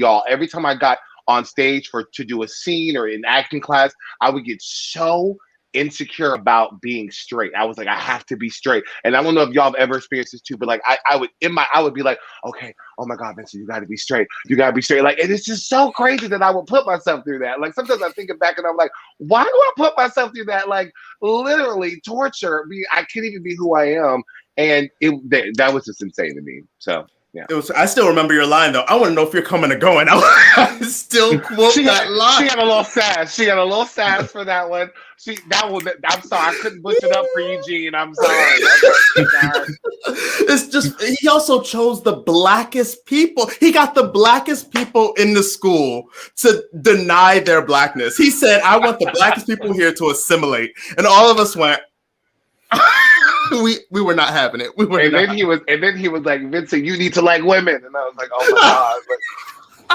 I got on stage to do a scene or in acting class, I would get so insecure about being straight. I was like, I have to be straight. And I don't know if y'all have ever experienced this too, but like I would be like, okay, oh my God, Vincent, you gotta be straight. You gotta be straight. Like, and it's just so crazy that I would put myself through that. Like sometimes I think back and I'm like, why do I put myself through that? Like literally torture me. I can't even be who I am. And that was just insane to me. So yeah. I still remember your line though. I want to know if you're coming or going. I still quote that line. She had a little sass. She had a little sass for that one. I'm sorry. I couldn't butch it up for Eugene. I'm sorry. It's just, he also chose the blackest people. He got the blackest people in the school to deny their blackness. He said, I want the blackest people here to assimilate. And all of us went, we were not having it. Then he was like, Vincent, you need to like women. And I was like, oh my God. But,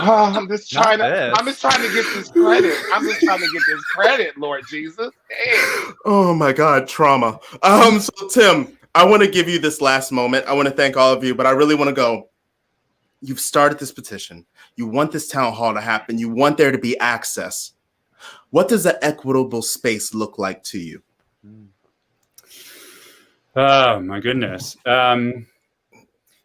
I'm just trying to get this credit. I'm just trying to get this credit, Lord Jesus. Damn. Oh my God, trauma. So Tim, I want to give you this last moment. I want to thank all of you, but I really want to go. You've started this petition. You want this town hall to happen. You want there to be access. What does an equitable space look like to you? Oh my goodness.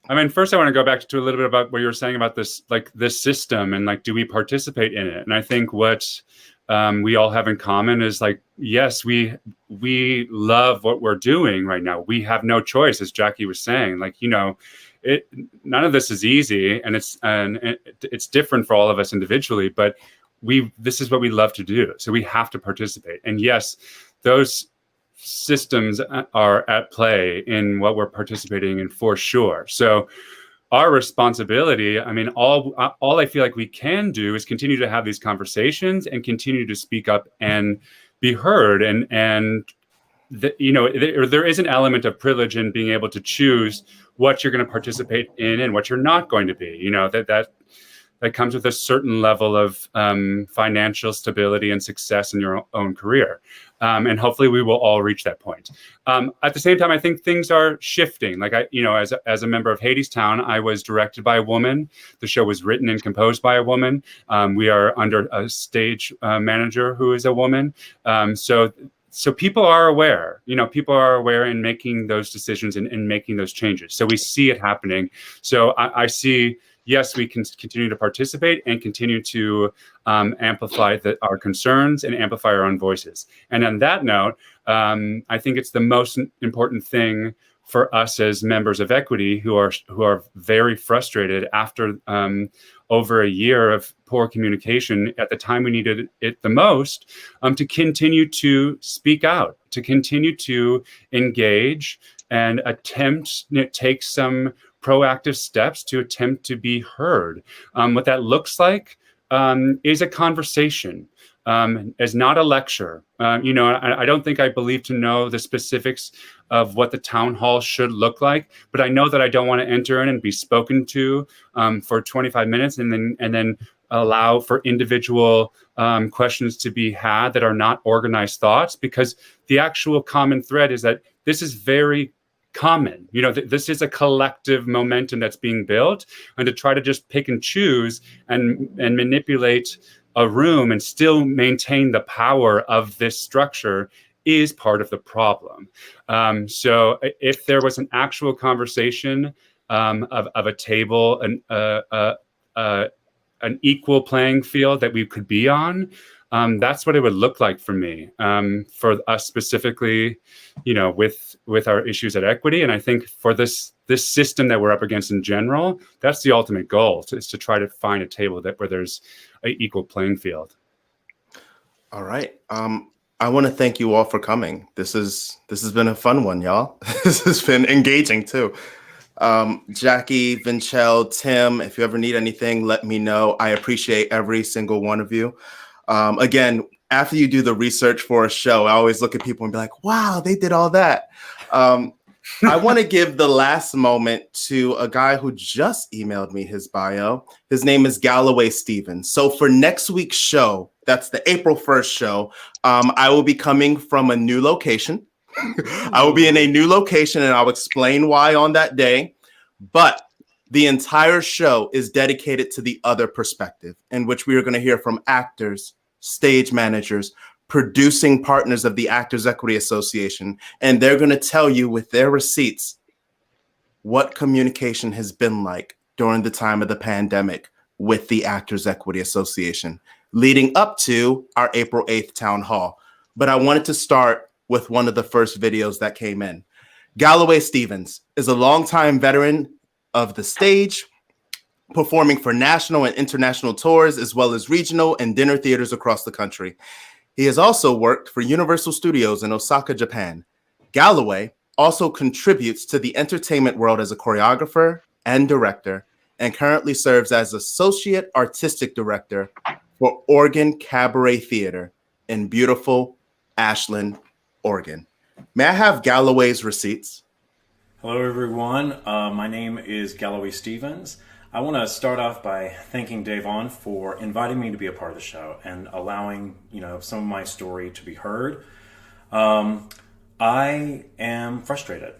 I mean, first I want to go back to a little bit about what you were saying about this, like this system and like, do we participate in it? And I think what we all have in common is like, yes, we love what we're doing right now. We have no choice, as Jackie was saying, like, you know, none of this is easy and it's different for all of us individually, but this is what we love to do. So we have to participate. And yes, those systems are at play in what we're participating in for sure. So our responsibility, I mean, all I feel like we can do is continue to have these conversations and continue to speak up and be heard. And you know, there is an element of privilege in being able to choose what you're going to participate in and what you're not going to be. You know, that comes with a certain level of financial stability and success in your own career. And hopefully we will all reach that point. At the same time, I think things are shifting. Like as a member of Hadestown, I was directed by a woman. The show was written and composed by a woman. We are under a stage manager who is a woman. So people are aware, you know, people are aware in making those decisions and making those changes. So we see it happening. So I see, yes, we can continue to participate and continue to amplify our concerns and amplify our own voices. And on that note, I think it's the most important thing for us as members of Equity who are very frustrated after over a year of poor communication at the time we needed it the most, to continue to speak out, to continue to engage and attempt to take some proactive steps to attempt to be heard. What that looks like is a conversation, is not a lecture. You know, I don't think I believe to know the specifics of what the town hall should look like, but I know that I don't want to enter in and be spoken to for 25 minutes and then allow for individual questions to be had that are not organized thoughts, because the actual common thread is that this is very common. You know, this is a collective momentum that's being built, and to try to just pick and choose and manipulate a room and still maintain the power of this structure is part of the problem. So if there was an actual conversation of a table, an equal playing field that we could be on, that's what it would look like for me, for us specifically, you know, with our issues at Equity. And I think for this system that we're up against in general, that's the ultimate goal, is to try to find a table where there's an equal playing field. All right. I want to thank you all for coming. This has been a fun one, y'all. This has been engaging too. Jackie, Vinchell, Tim, if you ever need anything, let me know. I appreciate every single one of you. Again, after you do the research for a show, I always look at people and be like, wow, they did all that. I want to give the last moment to a guy who just emailed me his bio. His name is Galloway Stevens. So for next week's show, that's the April 1st show, I will be coming from a new location. I will be in a new location and I'll explain why on that day. But The entire show is dedicated to the other perspective, in which we are going to hear from actors, stage managers, producing partners of the Actors Equity Association, and they're going to tell you with their receipts what communication has been like during the time of the pandemic with the Actors Equity Association, leading up to our April 8th town hall. But I wanted to start with one of the first videos that came in. Galloway Stevens is a longtime veteran of the stage, performing for national and international tours, as well as regional and dinner theaters across the country. He has also worked for Universal Studios in Osaka, Japan. Galloway also contributes to the entertainment world as a choreographer and director, and currently serves as Associate Artistic Director for Oregon Cabaret Theater in beautiful Ashland, Oregon. May I have Galloway's receipts? Hello, everyone. My name is Galloway Stevens. I want to start off by thanking Davon for inviting me to be a part of the show and allowing, some of my story to be heard. I am frustrated.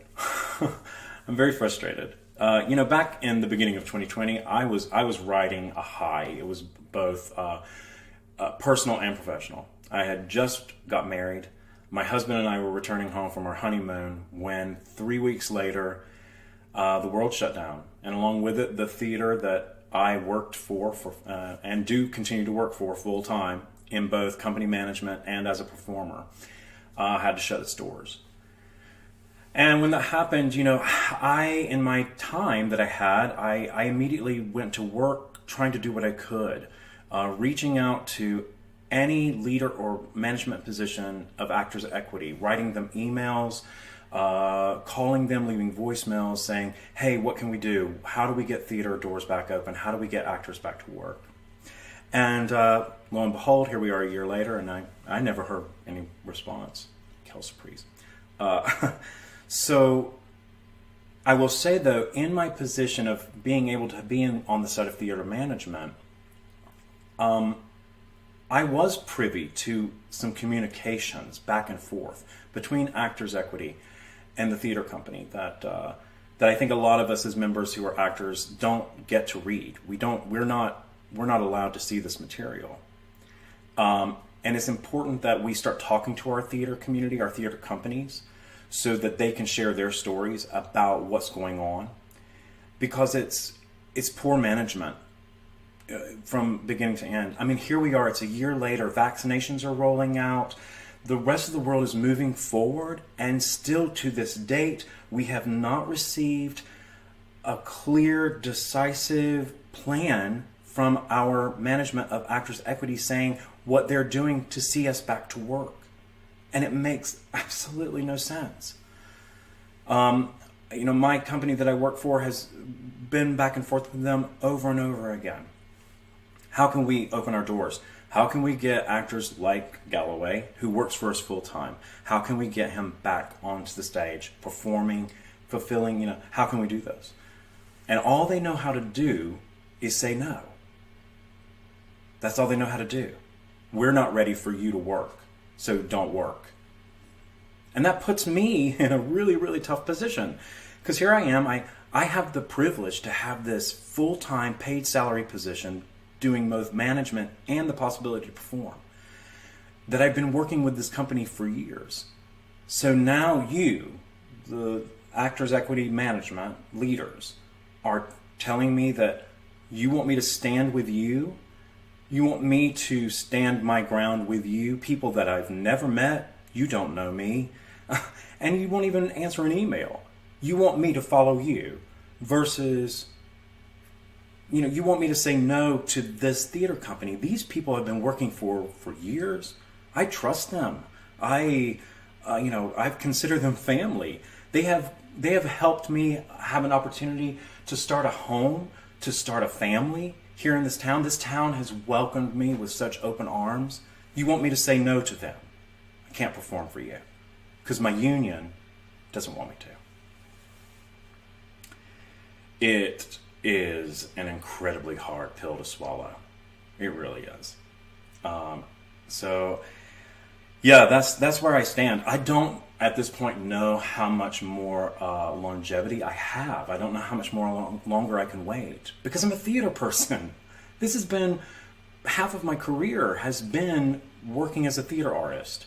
I'm very frustrated. Back in the beginning of 2020, I was riding a high. It was both personal and professional. I had just got married. My husband and I were returning home from our honeymoon when 3 weeks later, the world shut down. And along with it, the theater that I worked for and do continue to work for full time in both company management and as a performer, had to shut its doors. And when that happened, in my time that I had, I immediately went to work trying to do what I could, reaching out to any leader or management position of Actors Equity, writing them emails, calling them, leaving voicemails saying, hey, what can we do? How do we get theater doors back open? How do we get actors back to work? And lo and behold, here we are a year later, and I never heard any response. Quelle surprise. So I will say, though, in my position of being able to be on the side of theater management, I was privy to some communications back and forth between Actors Equity and the theater company that I think a lot of us as members who are actors don't get to read. We're not allowed to see this material. And it's important that we start talking to our theater community, our theater companies, so that they can share their stories about what's going on, because it's poor management from beginning to end. I mean, here we are, it's a year later, vaccinations are rolling out, the rest of the world is moving forward, and still to this date, we have not received a clear, decisive plan from our management of Actors Equity saying what they're doing to see us back to work. And it makes absolutely no sense. My company that I work for has been back and forth with them over and over again. How can we open our doors? How can we get actors like Galloway, who works for us full time? How can we get him back onto the stage, performing, fulfilling, how can we do this? And all they know how to do is say no. That's all they know how to do. We're not ready for you to work, so don't work. And that puts me in a really, really tough position, because here I am, I have the privilege to have this full-time paid salary position doing both management and the possibility to perform, that I've been working with this company for years. So now you, the Actors Equity management leaders, are telling me that you want me to stand with you. You want me to stand my ground with you, people that I've never met. You don't know me. And you won't even answer an email. You want me to follow you versus, you want me to say no to this theater company. These people have been working for years. I trust them. I've considered them family. They have helped me have an opportunity to start a home, to start a family here in this town. This town has welcomed me with such open arms. You want me to say no to them? I can't perform for you because my union doesn't want me to. It is an incredibly hard pill to swallow. It really is. So yeah, that's where I stand. I don't at this point know how much more longevity I have. I don't know how much more longer I can wait because I'm a theater person. This has been half of my career has been working as a theater artist.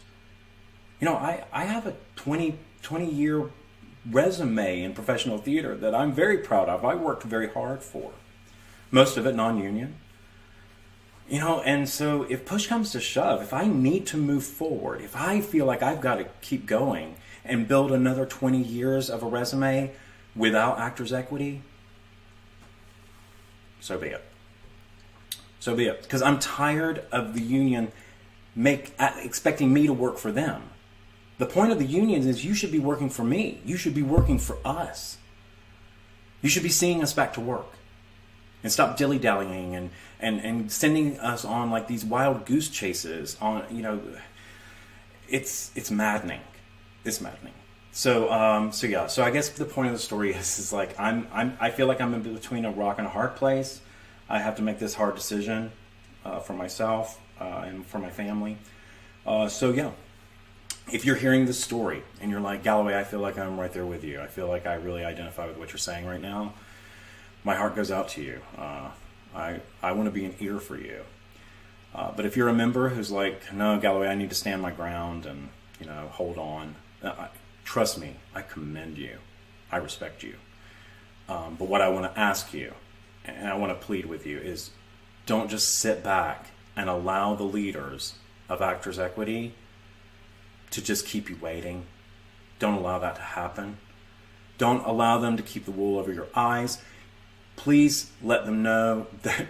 You know, I have a 20-year resume in professional theater that I'm very proud of. I worked very hard for. Most of it non-union. You know, and so if push comes to shove, if I need to move forward, if I feel like I've got to keep going and build another 20 years of a resume without actors' equity, so be it. So be it. Because I'm tired of the union expecting me to work for them. The point of the union is you should be working for me. You should be working for us. You should be seeing us back to work. And stop dilly-dallying and sending us on like these wild goose chases on, you know, it's maddening. It's maddening. So I guess the point of the story is like I feel like I'm in between a rock and a hard place. I have to make this hard decision for myself and for my family. If you're hearing this story and you're like, Galloway, I feel like I'm right there with you. I feel like I really identify with what you're saying right now. My heart goes out to you. I want to be an ear for you. But if you're a member who's like, no, Galloway, I need to stand my ground and, you know, hold on. Trust me, I commend you. I respect you. But what I want to ask you, and I want to plead with you, is don't just sit back and allow the leaders of Actors Equity to just keep you waiting. Don't allow that to happen. Don't allow them to keep the wool over your eyes. Please let them know that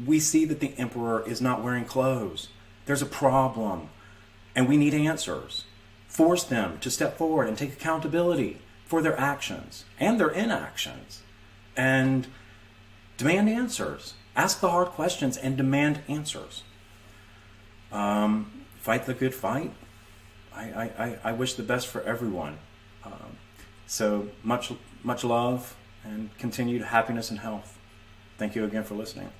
we see that the emperor is not wearing clothes. There's a problem, and we need answers. Force them to step forward and take accountability for their actions and their inactions, and demand answers. Ask the hard questions and demand answers. Fight the good fight. I wish the best for everyone. So much love and continued happiness and health. Thank you again for listening.